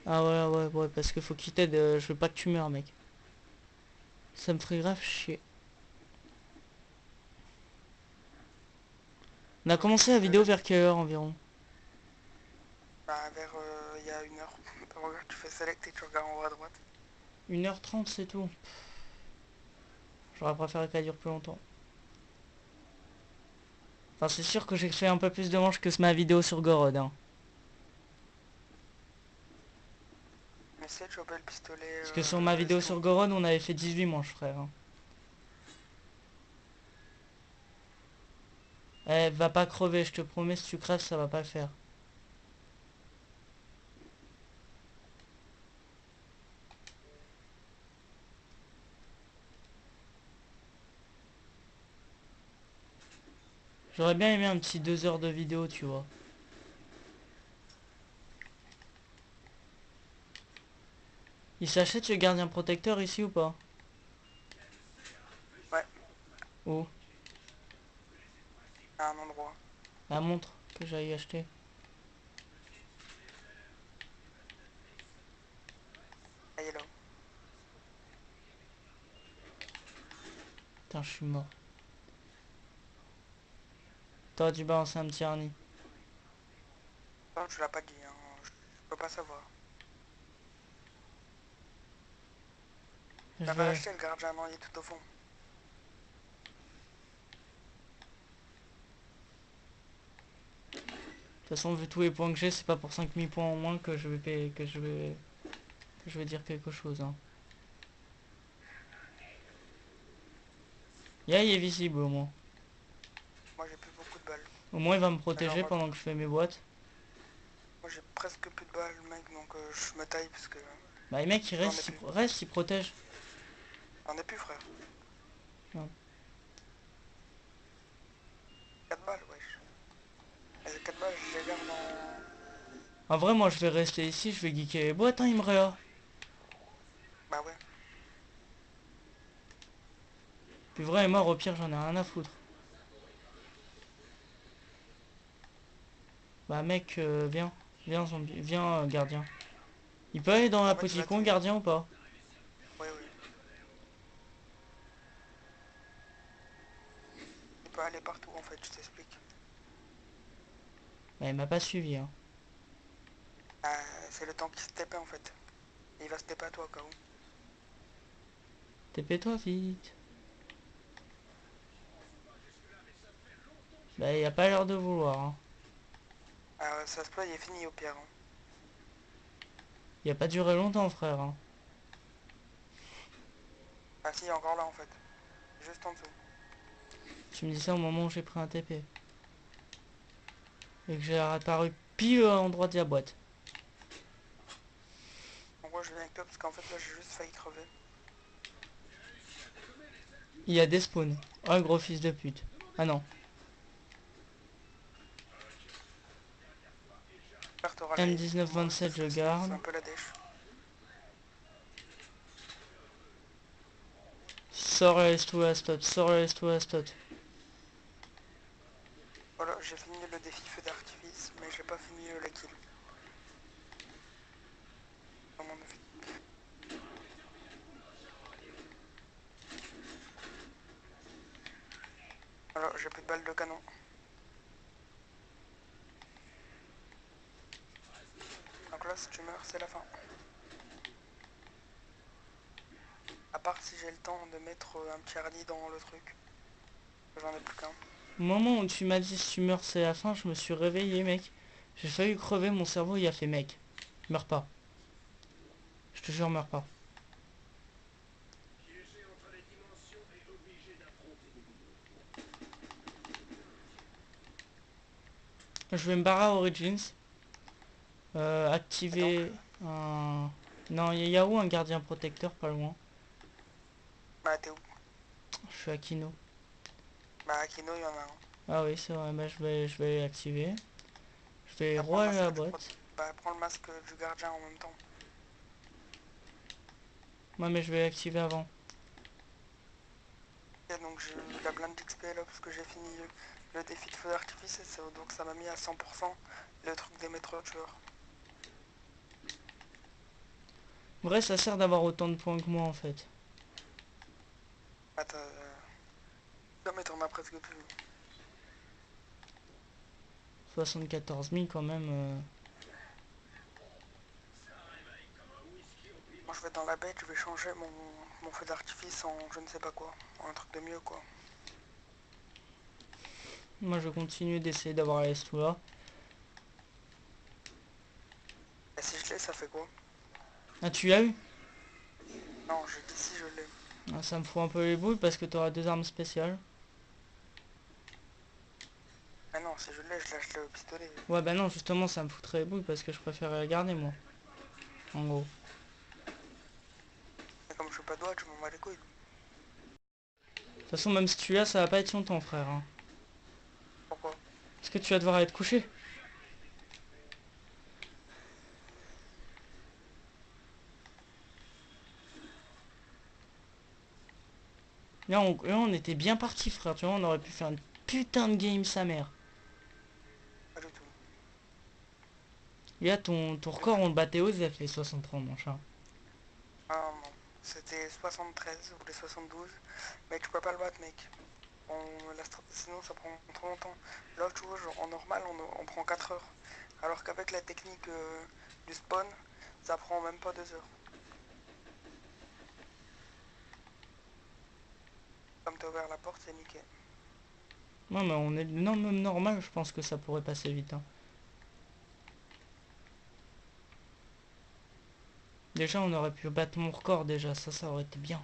Ah ouais, parce qu'il faut qu'il t'aide, je veux pas que tu meurs mec. Ça me ferait grave chier. On a commencé la vidéo vers quelle heure environ? Bah vers il y a 1 heure. Regarde, tu fais select et tu regardes en haut à droite. 1h30 c'est tout. J'aurais préféré qu'elle dure plus longtemps. Enfin c'est sûr que j'ai fait un peu plus de manches que ma vidéo sur Gorod hein. Essaye de choper le pistolet. Parce que sur ma vidéo sur Gorod on avait fait 18 manches frère. Hein. Eh va pas crever, je te promets si tu crèves ça va pas le faire. J'aurais bien aimé un petit 2 heures de vidéo tu vois. Il s'achète le gardien protecteur ici ou pas? Ouais, Où? à un endroit. La montre que j'aille acheter. Ah, il est là. Putain, je suis mort. T'aurais dû balancer un petit harni. Non, tu l'as pas dit, hein. Je peux pas savoir. Je T'as pas vais... acheté le gardien, non, il est tout au fond. De toute façon, vu tous les points que j'ai, c'est pas pour 5000 points en moins que je vais payer, que je vais dire quelque chose. Hein. Il est visible au moins. Moi j'ai plus beaucoup de balles. Au moins, il va me protéger Alors, pendant que je fais mes boîtes. moi j'ai presque plus de balles, mec, donc je me taille parce que Bah, les mecs, il j'en ai reste, plus. reste, il protège. J'en ai plus, frère. Non. 4 balles, wesh. Et les 4 balles, je les garde en... En vrai, moi, je vais rester ici, je vais geeker les boîtes, hein, Imrea. Bah ouais. Puis vrai et mort, au pire, j'en ai rien à foutre. Bah, mec, viens. Viens, zombie. Viens, gardien. Il peut aller dans la En fait, il petite va con, tuer. gardien, ou pas? Oui, oui. Il peut aller partout, en fait, je t'explique. Bah, il m'a pas suivi, hein. C'est le temps qui se TP, en fait. Et il va se TP à toi, au cas où. TP-toi vite. Bah, il a pas l'air de vouloir, hein. Ça se peut, il est fini, au pire. Hein. Il a pas duré longtemps, frère, hein. Ah si, il est encore là, en fait. Juste en dessous. Tu me dis ça au moment où j'ai pris un TP. Et que j'ai apparu pile à l'endroit de la boîte. En gros, je viens avec toi parce qu'en fait, là, j'ai juste failli crever. Il y a des spawns. Oh, gros fils de pute. Ah non. J'espère que t'auras les... Moi, M1927, parce je que sinon, c'est garde. un peu la dèche. Sors le S2 à stot. Sors le S2 à stot. Voilà, j'ai fini le défi feu d'artifice, mais j'ai pas fini la kill. Dans mon défi. Voilà, j'ai plus de balles de canon. Donc là, si tu meurs, c'est la fin. À part si j'ai le temps de mettre un petit hardi dans le truc. J'en ai plus qu'un. Au moment où tu m'as dit si tu meurs c'est la fin, je me suis réveillé, mec. J'ai failli crever, mon cerveau il a fait mec. Meurs pas. Je te jure, meurs pas. Je vais me barrer à Origins. Et donc, Activer un... Non, il y a où un gardien protecteur pas loin? bah t'es où? Je suis à Kino. Bah à Kino, il y en a un. Ah oui, c'est vrai, bah je vais l'activer. Je vais Bah, prends le rouler la masque boîte. Bah prends le masque du gardien en même temps. Ouais, mais je vais l'activer avant. Et donc j'ai eu la blinde d'XP là parce que j'ai fini le défi de feu d'artifice et donc ça m'a mis à 100% le truc des maîtres tueurs. Vrai, ça sert d'avoir autant de points que moi en fait. Ah non mais t'en as presque plus. 74 000 quand même. Moi je vais dans la bête, je vais changer mon feu d'artifice en je ne sais pas quoi. En un truc de mieux quoi. Moi je continue d'essayer d'avoir la S2A. Et si je l'ai ça fait quoi? Ah, tu l'as eu? Non, j'ai dit si je l'ai. Ah, ça me fout un peu les boules parce que tu auras deux armes spéciales. Ah non, si je l'ai, je lâche le pistolet. Ouais, bah non, justement, ça me foutrait les boules parce que je préfère la garder moi. En gros. Et comme je suis pas droit, je m'en bats les couilles. De toute façon, même si tu l'as, ça va pas être longtemps, frère. Hein. Pourquoi? Parce que tu vas devoir être couché. Là, on était bien parti, frère. Tu vois, on aurait pu faire une putain de game sa mère. Pas du tout. Et là, ton record, on le battait aux F, les 63, mon chat. Ah non, c'était 73 ou les 72. Mais tu peux pas le battre, mec. Sinon, ça prend trop longtemps. Là, tu vois, genre, en normal, on prend 4 heures. Alors qu'avec la technique du spawn, ça prend même pas 2 heures. Comme t'as ouvert la porte, c'est nickel. Non, mais on est... Non, même normal, je pense que ça pourrait passer vite, hein. Déjà, on aurait pu battre mon record, déjà. Ça aurait été bien.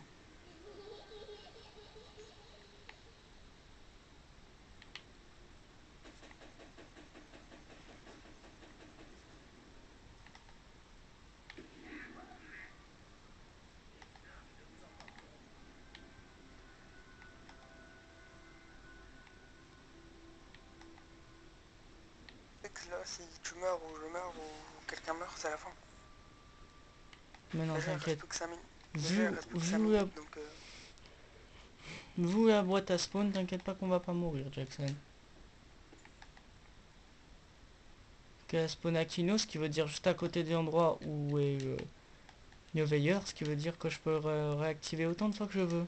C'est que là, si tu meurs ou je meurs ou quelqu'un meurt, c'est la fin. Mais non, Déjà, il reste t'inquiète. plus que 5 minutes. Déjà, Vu, il reste plus que 5 vu, la, minutes, donc... vu la boîte à spawn, t'inquiète pas qu'on va pas mourir, Jackson. Que la spawn à Kino, ce qui veut dire juste à côté de l'endroit où est le veilleur, ce qui veut dire que je peux réactiver autant de fois que je veux.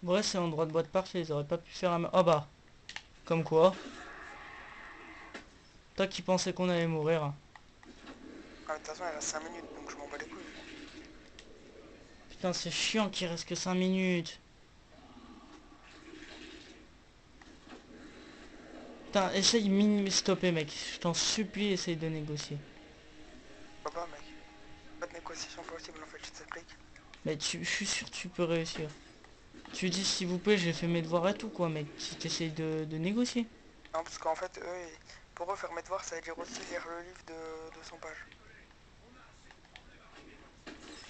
Ouais, c'est l'endroit de boîte parfait, ils auraient pas pu faire un... Oh bah, comme quoi. Toi qui pensais qu'on allait mourir. Ah, de toute façon, il reste 5 minutes, donc je m'en bats les couilles. Putain, c'est chiant qu'il reste que 5 minutes. Putain, essaye minimum stopper, mec. Je t'en supplie, essaye de négocier. Pas, mec. Pas de négociation possible, en fait, je t'explique. Mais je suis sûr que tu peux réussir. Tu dis s'il vous plaît, j'ai fait mes devoirs et tout, quoi, mec. Si t'essayes de négocier. Non, parce qu'en fait, pour eux, faire mes devoirs, ça veut dire aussi lire le livre de 100 pages.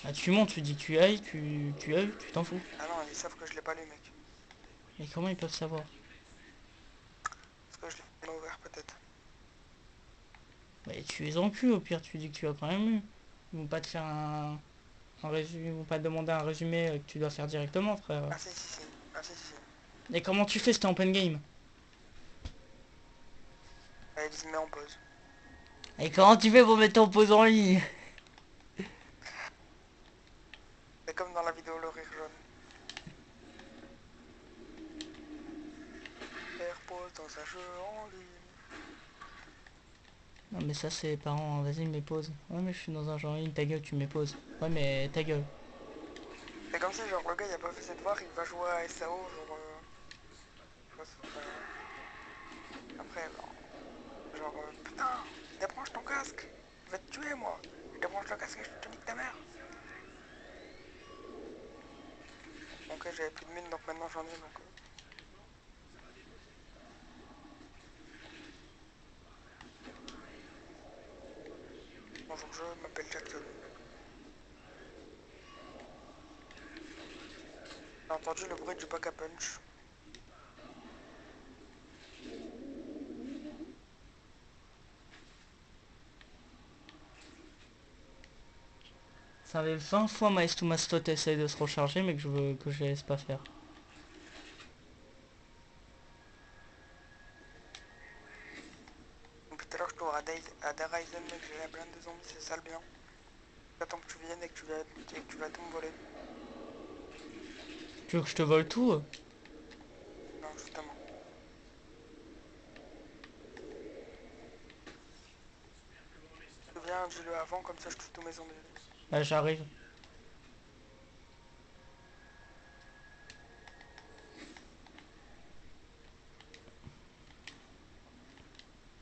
Ah, tu montes, tu dis que tu ailles, tu ailles, tu t'en fous. Ah non, ils savent que je l'ai pas lu, mec. Mais comment ils peuvent savoir? Parce que je l'ai pas ouvert, peut-être. Mais tu les encules, au pire, tu dis que tu as quand même eu. Ils vont pas te faire un résumé, ils vont pas te demander un résumé que tu dois faire directement, frère. Ah, si, si, si. Ah, si, si, si. Et comment tu fais, c'était en open game? Allez, ils se mettent en pause. Et comment tu fais pour mettre ton pause en ligne? C'est comme dans la vidéo Le Rire Jaune. Faire pause dans un jeu en ligne. Non mais ça c'est parents, vas-y mets pause. Ouais mais je suis dans un genre en ligne, ta gueule tu mets pause. Ouais mais ta gueule. C'est comme si, genre, le gars, il a pas fait ses devoirs, il va jouer à SAO, genre... je vois, après, genre, putain, débranche ton casque. Je vais te tuer, moi. Je débranche le casque et je te nique ta mère. Ok, j'avais plus de mine, donc maintenant j'en ai, donc... Bonjour, je m'appelle Jackson. J'ai entendu le bruit du bac à punch. Ça avait 20 fois Maïs to Mastot essaye de se recharger mais que je laisse pas faire. Depuis tout à l'heure, je tourne à Daraisen, mec, j'ai la blinde de zombies, c'est sale bien. J'attends que tu viennes et que tu vas tout me voler. Tu veux que je te vole tout? Non, justement. Tu viens, dis-le avant, comme ça je tue tous mes zombies. Là j'arrive.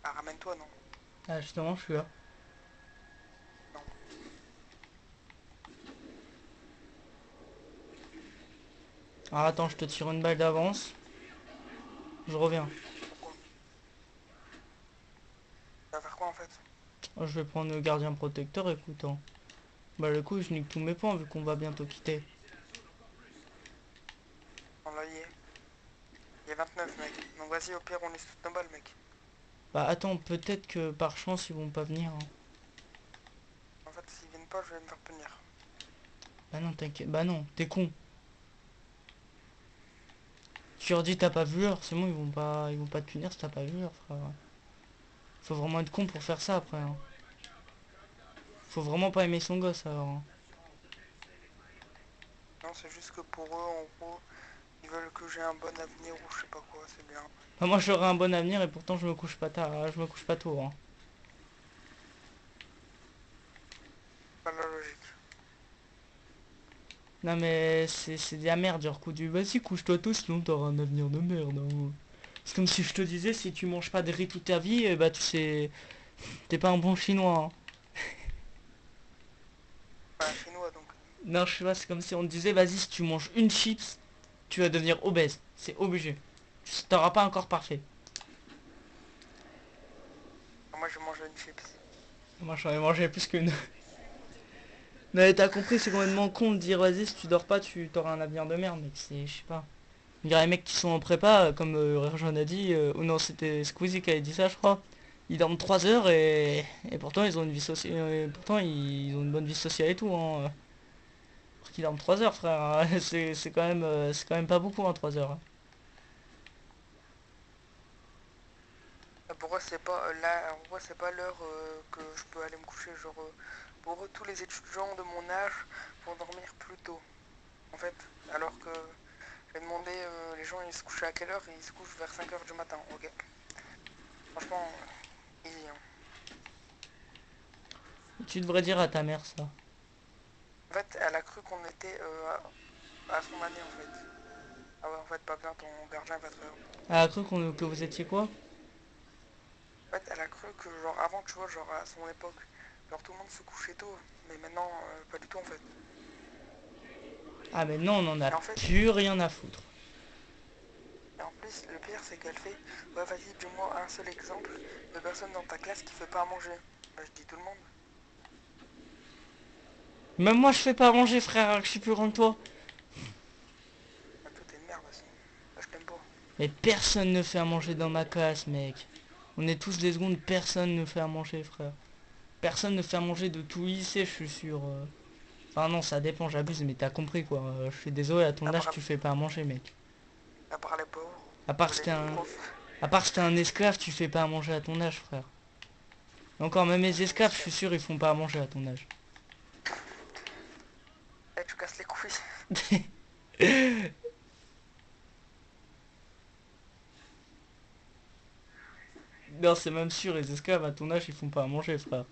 Ah, ramène-toi, non. Ah justement je suis là. Non. Ah attends, je te tire une balle d'avance. Je reviens. Pourquoi? Tu vas faire quoi, en fait? Oh, je vais prendre le gardien protecteur, écoute. Hein. Bah le coup je nique tous mes points vu qu'on va bientôt quitter. On l'a y est. Il y a 29, mec. Donc vas-y, au pire, on laisse toutes nos balles, mec. Bah attends, peut-être que par chance ils vont pas venir, hein. En fait, s'ils viennent pas, je vais me faire punir. Bah non, t'inquiète, bah non, t'es con. Tu leur dis t'as pas vu l'heure, c'est bon, ils vont pas te punir si t'as pas vu l'heure, frère. Faut vraiment être con pour faire ça après, hein. Faut vraiment pas aimer son gosse alors, hein. Non, c'est juste que pour eux, en gros, ils veulent que j'ai un bon avenir ou je sais pas quoi, c'est bien. Bah, moi j'aurai un bon avenir et pourtant je me couche pas tard, je me couche pas tôt, hein. Pas la logique. Non mais c'est de la merde, genre coup du vas-y couche-toi tôt sinon t'auras un avenir de merde, hein. C'est comme si je te disais si tu manges pas de riz toute ta vie, bah tu sais, t'es pas un bon chinois, hein. Pas un chinois donc. Non je sais pas, c'est comme si on te disait vas-y si tu manges une chips, tu vas devenir obèse, c'est obligé. T'auras pas un corps parfait. Moi, je mange une chips. Moi j'en ai mangé plus qu'une. Mais t'as compris, c'est complètement con de dire vas-y si tu dors pas tu t'auras un avenir de merde, mec, c'est, je sais pas. Il y a les mecs qui sont en prépa, comme Rajon a dit, ou non c'était Squeezie qui avait dit ça je crois. Ils dorment 3 heures et pourtant ils ont une vie sociale, pourtant ils ont une bonne vie sociale et tout, hein. Pour qu'ils dorment 3 heures frère, hein. C'est quand même pas beaucoup, hein, 3 heures, hein. Pour eux, c'est pas là, en gros, c'est pas l'heure que je peux aller me coucher. Genre, pour eux, tous les étudiants de mon âge vont dormir plus tôt. En fait, alors que j'ai demandé, les gens ils se couchaient à quelle heure et ils se couchent vers 5 heures du matin. Ok. Franchement, easy, hein. Tu devrais dire à ta mère ça. En fait, elle a cru qu'on était à son année en fait. Ah ouais, en fait, pas bien, ton gardien va te. Elle a cru que vous étiez quoi? En fait, elle a cru que, genre, avant, tu vois, genre, à son époque, genre, tout le monde se couchait tôt. Mais maintenant, pas du tout, en fait. Ah mais non, on en a Et en fait, plus rien à foutre. et en plus, le pire, c'est qu'elle fait, ouais, vas-y, dis-moi un seul exemple de personne dans ta classe qui fait pas à manger. Bah, je dis tout le monde. Même moi je fais pas à manger frère, alors que je suis plus grand que toi. Bah, toi, t'es une merde aussi. Bah, je t'aime pas. Mais personne ne fait à manger dans ma classe, mec. On est tous des secondes, personne ne fait à manger, frère. Personne ne fait à manger de tout lycée, je suis sûr. Enfin non, ça dépend, j'abuse, mais t'as compris quoi. Je suis désolé, à ton À âge, part, tu fais pas à manger, mec. à part les pauvres, À part ou si les t'es un... profs. À part si t'es un esclave, tu fais pas à manger à ton âge, frère. Et encore, même les esclaves, je suis sûr, ils font pas à manger à ton âge. Eh, tu casses les couilles. Non, c'est même sûr, les esclaves à ton âge, ils font pas à manger, frère.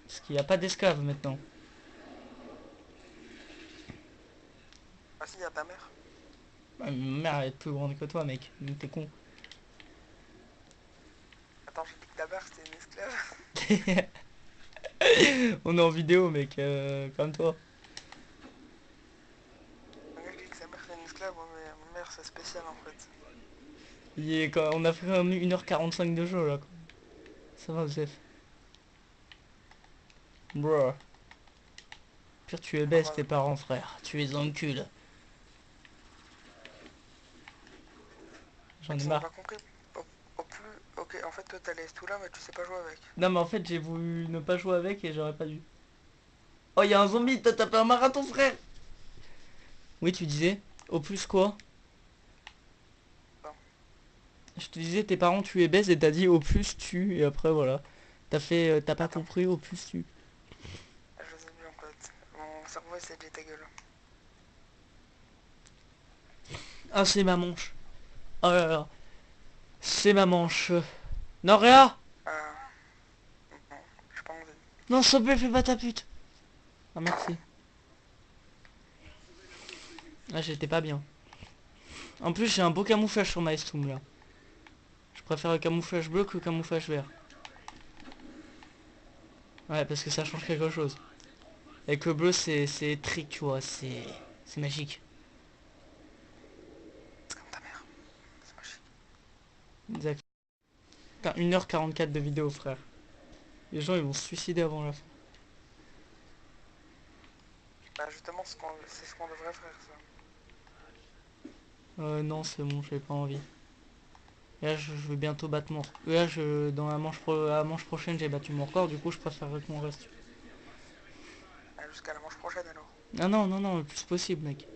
Parce qu'il n'y a pas d'esclaves maintenant. Ah si, y a ta mère. Ma mère, elle est plus grande que toi, mec. Donc t'es con. Attends, j'ai dit que ta mère, c'était une esclave. On est en vidéo, mec, comme toi. Le mec, dit que sa mère, c'est une esclave. Ouais, mais ma mère, c'est spécial, en fait. On a fait quand même 1h45 de jeu, là, quoi. Ça va, Zef. Bro. Pire, tu es Ça baisse va. tes parents, frère. Tu les encules. J'en Mec, ai ils n'ont marre. pas compris. Au plus... Ok, en fait, toi, t'as les tout là, mais tu sais pas jouer avec. Non, mais en fait, j'ai voulu ne pas jouer avec et j'aurais pas dû. Oh, il y a un zombie, t'as tapé un marathon, frère. Oui, tu disais. Au plus quoi? Non. Je te disais, tes parents, tu les baises et t'as dit au plus tu. Et après, voilà. T'as pas Attends, compris au plus tu. je sais plus, en fait. Mon cerveau, il s'est dit ta gueule. Ah, c'est ma manche. Oh là là. C'est ma manche. Non, Réa! Ah, non, j'ai pas envie. Non, s'il te plaît, fais pas ta pute. Ah, merci. Ah, j'étais pas bien. En plus, j'ai un beau camouflage sur ma estoum, là. Je préfère le camouflage bleu que le camouflage vert. Ouais, parce que ça change quelque chose. Avec le bleu, c'est trick, tu vois, c'est magique. C'est comme ta mère. C'est magique. Exact. Putain, 1h44 de vidéo, frère. Les gens, ils vont se suicider avant la fin. Bah, justement, c'est ce qu'on devrait faire, ça. Non, c'est bon, j'ai pas envie. Et là, je vais bientôt battre mon... Là, dans la manche prochaine, j'ai battu mon record. Du coup, je préférerais qu'on reste. Ah, jusqu'à la manche prochaine alors. Ah non, non, non, le plus possible, mec.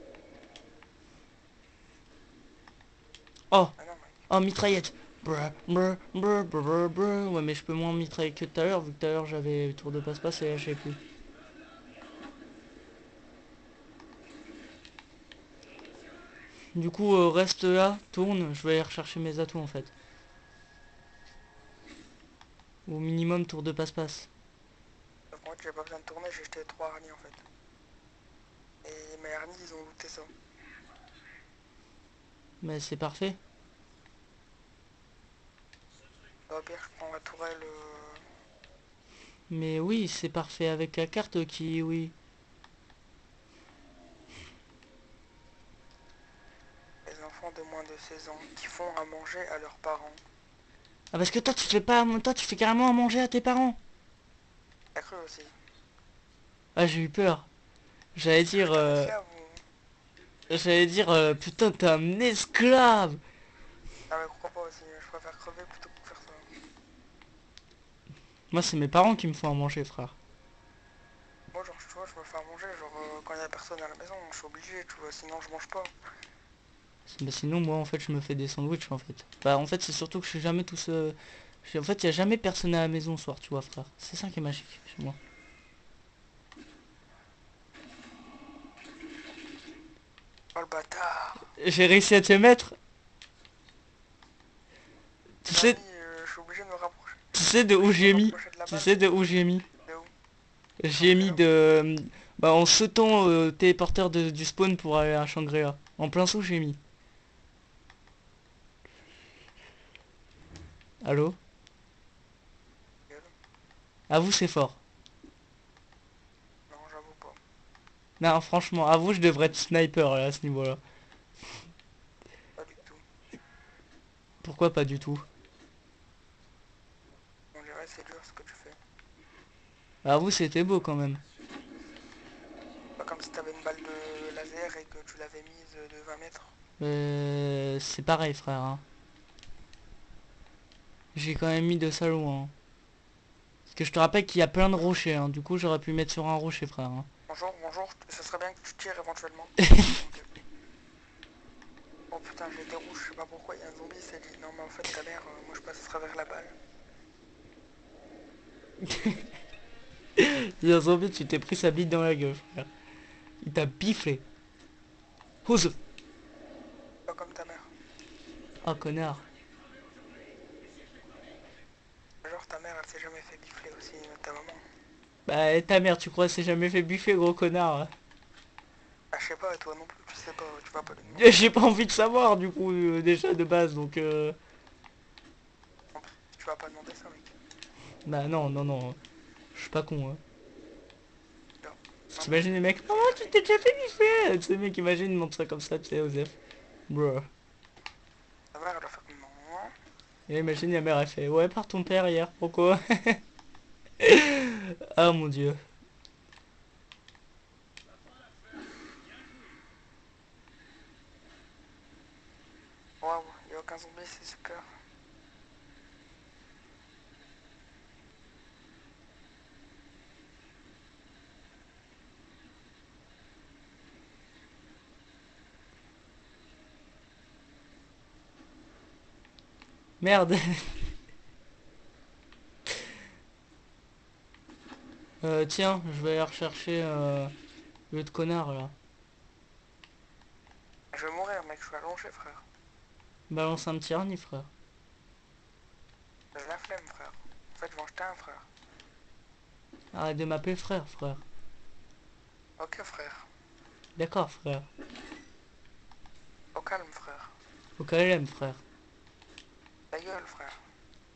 Oh, Ah non, mec. oh, mitraillette. Brr, brr, brr, brr, brr, brr. Ouais, mais je peux moins mitrailler que tout à l'heure, vu que tout à l'heure, j'avais tour de passe-passe et là, je sais plus. Du coup, reste là, tourne. Je vais aller rechercher mes atouts, en fait. Au minimum, tour de passe-passe. Donc moi, j'ai pas besoin de tourner, j'ai jeté 3 harnies en fait. Et mes harnies, ils ont looté ça. Mais c'est parfait. Au pire, je prends la tourelle. Mais oui, c'est parfait avec la carte qui... Oui. Les enfants de moins de 16 ans qui font à manger à leurs parents. Ah, parce que toi, tu fais pas... Toi, tu fais carrément à manger à tes parents. T'as cru aussi. Ah, j'ai eu peur. J'allais dire... Putain, esclave ou... putain, t'es un esclave. Ah mais crois pas aussi, je préfère crever plutôt que faire ça. Moi, c'est mes parents qui me font à manger, frère. Moi genre tu vois, je me fais à manger, genre quand il y a personne à la maison, je suis obligé, tu vois, sinon je mange pas. Bah, sinon, moi, en fait, je me fais des sandwichs, en fait. Bah, en fait, c'est surtout que je suis jamais tout seul. En fait, il y a jamais personne à la maison ce soir, tu vois, frère. C'est ça qui est magique chez moi. Oh le bâtard. J'ai réussi à te mettre. Tu J'ai sais, mis, je suis obligé de me rapprocher. tu sais de Je suis où obligé de j'ai me mis. rapprocher de la Tu balle. sais de où j'ai mis. De où? J'ai mis Shangri-La. de... Bah, en sautant téléporteur du spawn pour aller à Shangri-La. En plein saut, j'ai mis. Allô? Gueule. À vous, c'est fort. Non, j'avoue pas. Non, franchement, à vous, je devrais être sniper là, à ce niveau-là. Pas du tout. Pourquoi pas du tout? On dirait c'est dur ce que tu fais. À vous, c'était beau quand même. Pas comme si t'avais une balle de laser et que tu l'avais mise de 20 mètres. C'est pareil, frère. Hein. J'ai quand même mis de ça loin. Hein. Parce que je te rappelle qu'il y a plein de rochers. Hein. Du coup, j'aurais pu mettre sur un rocher, frère. Hein. Bonjour, bonjour, ce serait bien que tu tires éventuellement. Ok. Oh putain, j'ai été rouge, je sais pas pourquoi, il y a un zombie, il s'est dit non mais en fait ta mère, moi je passe à travers la balle. Il y a un zombie, tu t'es pris sa bite dans la gueule, frère. Il t'a biflé. Ose. Pas comme ta mère. Oh, connard. Genre ta mère elle s'est jamais fait bifler aussi, ta maman. Bah, ta mère, tu crois, c'est jamais fait biffer, gros connard. Ah je sais pas, toi non plus, tu sais pas, tu vas pas lui demander. J'ai pas envie de savoir, du coup, déjà, de base, donc... Tu vas pas demander ça mec. Bah, non, non, non. Je suis pas con, hein. Non. T'imagines les mecs, oh, tu t'es déjà fait biffer. Tu sais, mec, imagine, il montre ça comme ça, tu sais, Osef. Bruh. Ta mère elle va faire non. Et imagine, la mère, elle fait, ouais, par ton père hier, pourquoi? Ah, mon dieu. Waouh, y a aucun zombie, c'est super. Merde. Tiens, je vais aller rechercher le connard, là. Je vais mourir mec, je suis allongé frère. Balance un petit harni, frère. J'ai la flemme frère. En fait je vais en jeter un frère. Arrête de m'appeler frère, frère. Ok frère. D'accord, frère. Au calme frère. Au calme, frère. Ta gueule frère.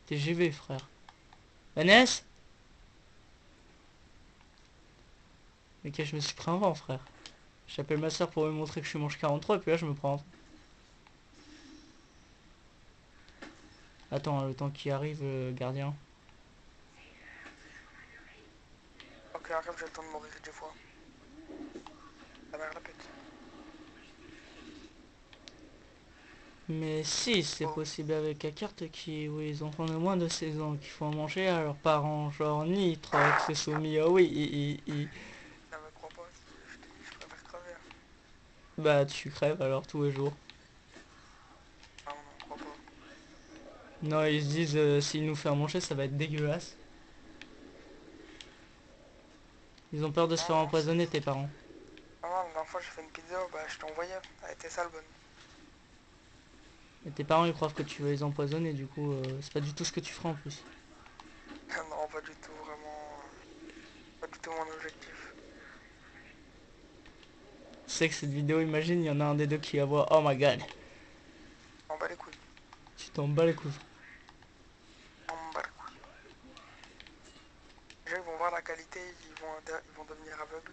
TGV, frère. Vanessa? Ok, je me suis pris un vent, frère. J'appelle ma soeur pour lui montrer que je suis manche 43 et puis là je me prends un vent. Attends, le temps qui arrive, gardien. Ok arrive, j'ai le temps de mourir 10 fois. Ta mère la pète. Mais si, c'est Oh. possible avec la carte qui, oui, les enfants de moins de 16 ans qui font à manger à leurs parents, genre Nitrox, c'est soumis, ah oui, Non mais crois pas, je te dis, je préfère crever. Hein. bah tu crèves alors tous les jours. Non, non, crois pas. Non, ils se disent, s'ils nous font à manger, ça va être dégueulasse. Ils ont peur de se Non, faire non, empoisonner, tes parents. non, non, la dernière fois j'ai fait une pizza, bah je t'ai envoyé, elle était sale bonne. Et tes parents, ils croient que tu veux les empoisonner, du coup, c'est pas du tout ce que tu feras en plus. Non, pas du tout, vraiment, pas du tout mon objectif. Tu sais que cette vidéo, imagine, il y en a un des deux qui la voit, oh my god, On bat les couilles, tu t'en bats les couilles. on bat les couilles. Déjà ils vont voir la qualité, ils vont devenir aveugles.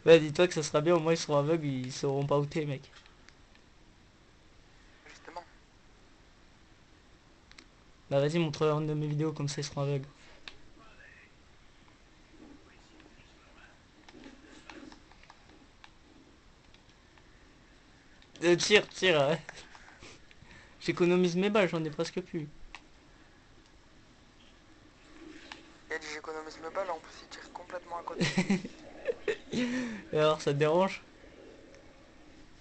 Bah dis-toi que ça sera bien, au moins ils seront aveugles, ils sauront pas où t'es, mec. Justement. Bah vas-y, montre-leur une de mes vidéos, comme ça ils seront aveugles. Tire, tire, hein. J'économise mes balles, j'en ai presque plus. Il a dit j'économise mes balles, en plus il tire complètement à côté. Et alors, ça te dérange?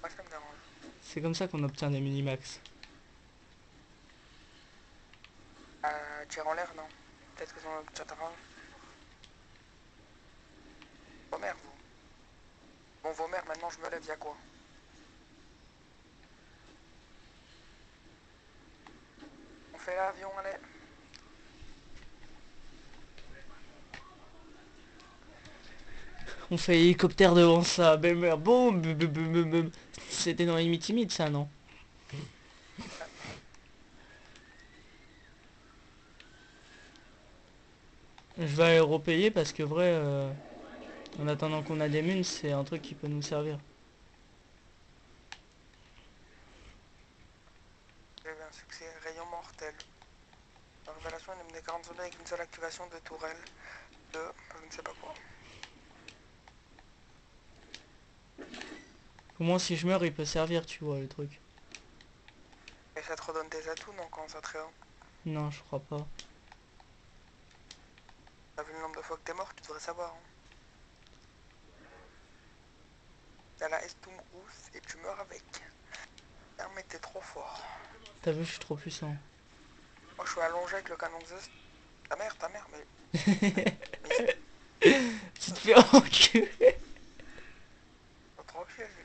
Moi ça me dérange. C'est comme ça qu'on obtient des minimax. Tire en l'air, non. Peut-être que ça en obtiendra. Vos mères, vous. Bon, vos mères, maintenant je me lève, y'a quoi? On fait l'avion, allez. On fait hélicoptère devant ça, bam, boum, boum. C'était dans les Timide ça, non? Je vais aller repayer parce que vrai, en attendant qu'on a des munes, c'est un truc qui peut nous servir. J'ai eu un succès, rayon mortel. La révélation élimine des 40 soldats avec une seule activation de tourelle de je ne sais pas quoi. Au moins si je meurs, il peut servir, tu vois, le truc. Et ça te redonne des atouts, non, quand ça te réa? Non, je crois pas. T'as vu le nombre de fois que t'es mort, tu devrais savoir. Hein. T'as la Estum Rousse et tu meurs avec. Ah mais t'es trop fort. T'as vu, je suis trop puissant. Moi je suis allongé avec le canon Zeus. Ta mère, mais... Tu te fais enculer. Faut trop chier, lui.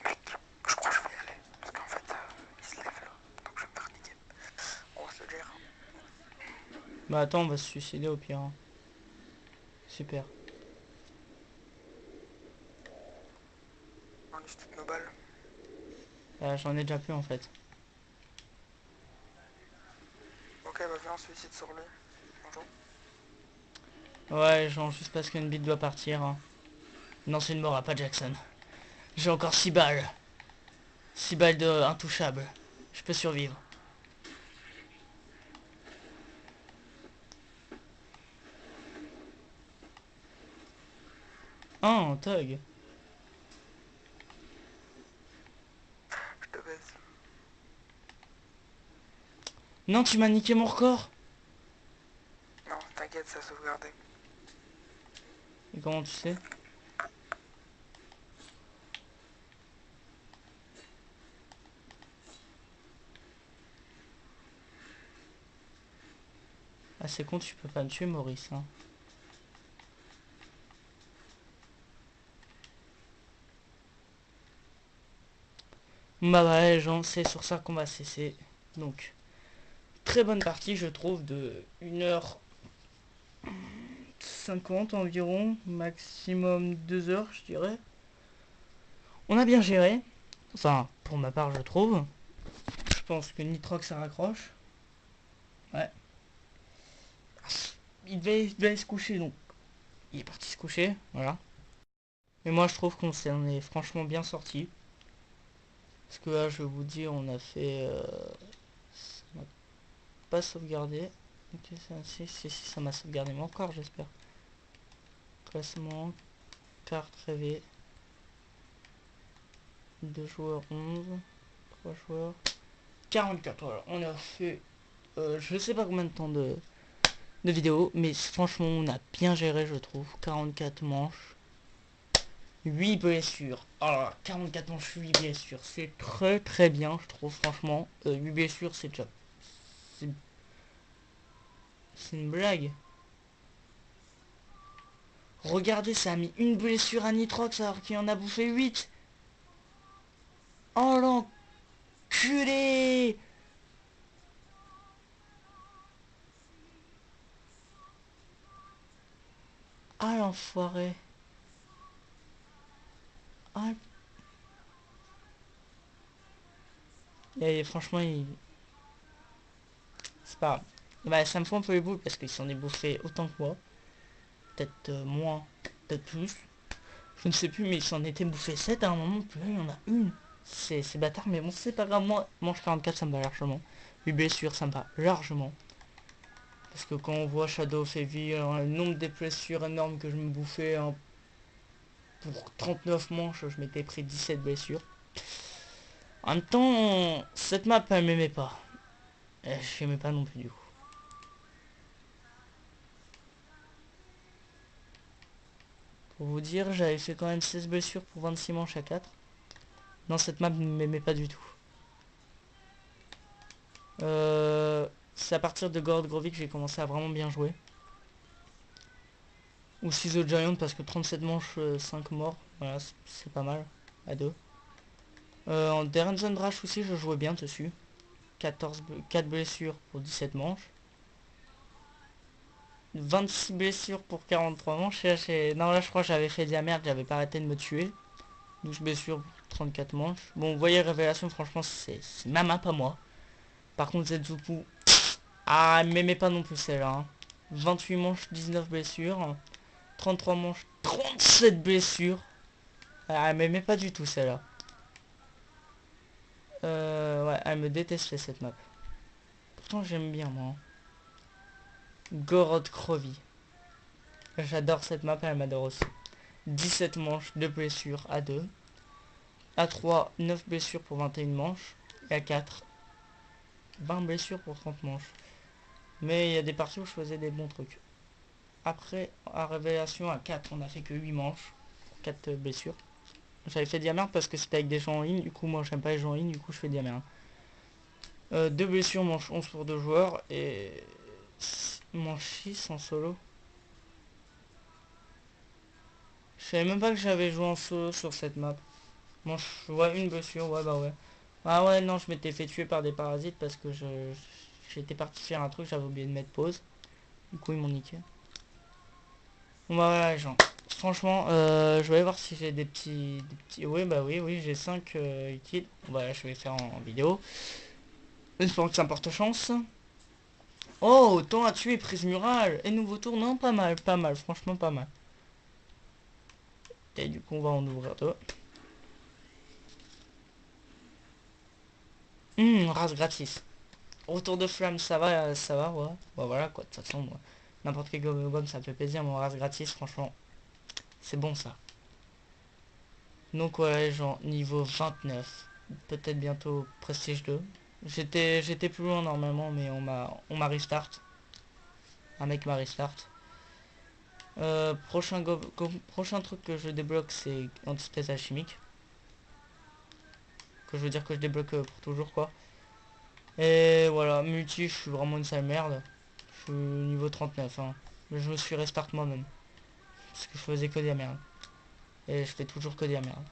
Mec, je crois que je vais y aller. Parce qu'en fait, il se lève là. Donc je vais me faire niquer. On va se le dire. Bah attends, on va se suicider au pire. Hein. Super. On liste toutes nos balles. J'en ai déjà plus en fait. Ok, bah viens, on se suicide sur lui. Bonjour. Ouais, genre juste parce qu'une bite doit partir. Hein. Non, c'est une mort à pas Jackson. J'ai encore 6 balles. 6 balles de intouchable. Je peux survivre. Oh, Tug. Je te baise. Non, tu m'as niqué mon record. Non, t'inquiète, ça a sauvegardé. Et comment tu sais? Ah, c'est con, tu peux pas me tuer, Maurice. Hein. Bah ouais, gens, c'est sur ça qu'on va cesser. Donc, très bonne partie, je trouve, de 1h50 environ, maximum 2 heures, je dirais. On a bien géré. Enfin, pour ma part, je trouve. Je pense que Nitrox ça raccroche. Ouais. Il devait se coucher, donc il est parti se coucher, voilà. Mais moi, je trouve qu'on s'en est franchement bien sorti. Parce que là, je vais vous dire, on a fait... ça n'a pas sauvegardé. Ok, ça, si, ça m'a sauvegardé mon corps, j'espère. Classement, carte rêvée. 2 joueurs 11, 3 joueurs 44. Voilà, on a fait je sais pas combien de temps de vidéo, mais franchement on a bien géré, je trouve. 44 manches, 8 blessures. Alors 44 manches, 8 blessures, c'est très bien, je trouve. Franchement 8 blessures, c'est déjà c'est une blague. Regardez, ça a mis une blessure à Nitrox alors qu'il en a bouffé 8. Oh l'enculé. Ah l'enfoiré. Ah. Et franchement, c'est pas grave. Bah, ça me fout un peu les boules parce qu'ils s'en est bouffé autant que moi. Peut-être moins, peut-être plus. Je ne sais plus, mais ils s'en étaient bouffé 7 à un moment. Puis là, il y en a une. C'est bâtard, mais bon, c'est pas grave. Moi, manche 44, ça me va largement. 8 blessures, ça me va largement. Parce que quand on voit Shadow of Heavy, le nombre de blessures énormes que je me bouffais, hein, pour 39 manches, je m'étais pris 17 blessures. En même temps, cette map, elle m'aimait pas. Et je n'aimais pas non plus du coup. Pour vous dire, j'avais fait quand même 16 blessures pour 26 manches à 4. Non, cette map ne m'aimait pas du tout. C'est à partir de Gorod Grovy que j'ai commencé à vraiment bien jouer. Ou Ciseaux Giant parce que 37 manches, 5 morts. Voilà, c'est pas mal. À 2. En Derenzon Drash aussi, je jouais bien dessus. 4 blessures pour 17 manches. 26 blessures pour 43 manches. Non, là, je crois que j'avais fait de la merde. J'avais pas arrêté de me tuer. 12 blessures pour 34 manches. Bon, vous voyez, Révélation, franchement, c'est ma map à moi. Par contre, Zetsupu... Ah, elle m'aimait pas non plus celle-là. Hein. 28 manches, 19 blessures. 33 manches, 37 blessures. Ah, elle m'aimait pas du tout celle-là. Ouais, elle me détestait cette map. Pourtant, j'aime bien, moi. Hein. Gorod Grovy. J'adore cette map, elle m'adore aussi. 17 manches, 2 blessures à 2. À 3, 9 blessures pour 21 manches. Et à 4, 20 blessures pour 30 manches. Mais il y a des parties où je faisais des bons trucs. Après, à Révélation, à 4, on a fait que 8 manches. 4 blessures. J'avais fait diamant parce que c'était avec des gens en ligne. Du coup, moi, j'aime pas les gens en ligne. Du coup, je fais diamant. 2 blessures, manche 11 pour 2 joueurs. Et manche 6 en solo. Je savais même pas que j'avais joué en solo sur cette map. Manche, ouais, une blessure, ouais, bah ouais. Ah ouais, non, je m'étais fait tuer par des parasites parce que j'étais parti faire un truc, j'avais oublié de mettre pause. Du coup, ils m'ont niqué. Bon bah voilà, les gens. Franchement, je vais voir si j'ai des petits... Oui, bah oui, j'ai 5 utiles. Bon, bah je vais faire en vidéo. Espérons que ça me porte chance. Oh, autant à tuer, prise murale. Et nouveau tour, non, pas mal, franchement pas mal. Et du coup, on va en ouvrir deux. Race gratis. Retour de flamme, ça va, ouais. Bah voilà, quoi, de toute façon, moi, n'importe quel gomme, ça me fait plaisir, mon race gratis, franchement, c'est bon, ça. Donc, ouais, genre, niveau 29. Peut-être bientôt Prestige 2. J'étais plus loin, normalement, mais on m'a restart. Un mec m'a restart. Prochain truc que je débloque, c'est antithèse alchimique. Que je veux dire que je débloque pour toujours, quoi. Et voilà, multi, je suis vraiment une sale merde. Je suis niveau 39, hein. Je me suis restart moi-même. Parce que je faisais que des merdes. Et je fais toujours que des merdes.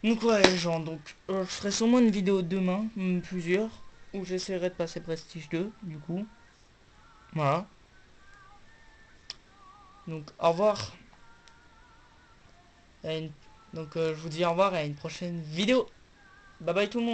Donc ouais les gens, donc je ferai sûrement une vidéo demain, plusieurs, où j'essaierai de passer Prestige 2, du coup. Voilà. Donc au revoir. Donc je vous dis au revoir et à une prochaine vidéo. Bye bye tout le monde.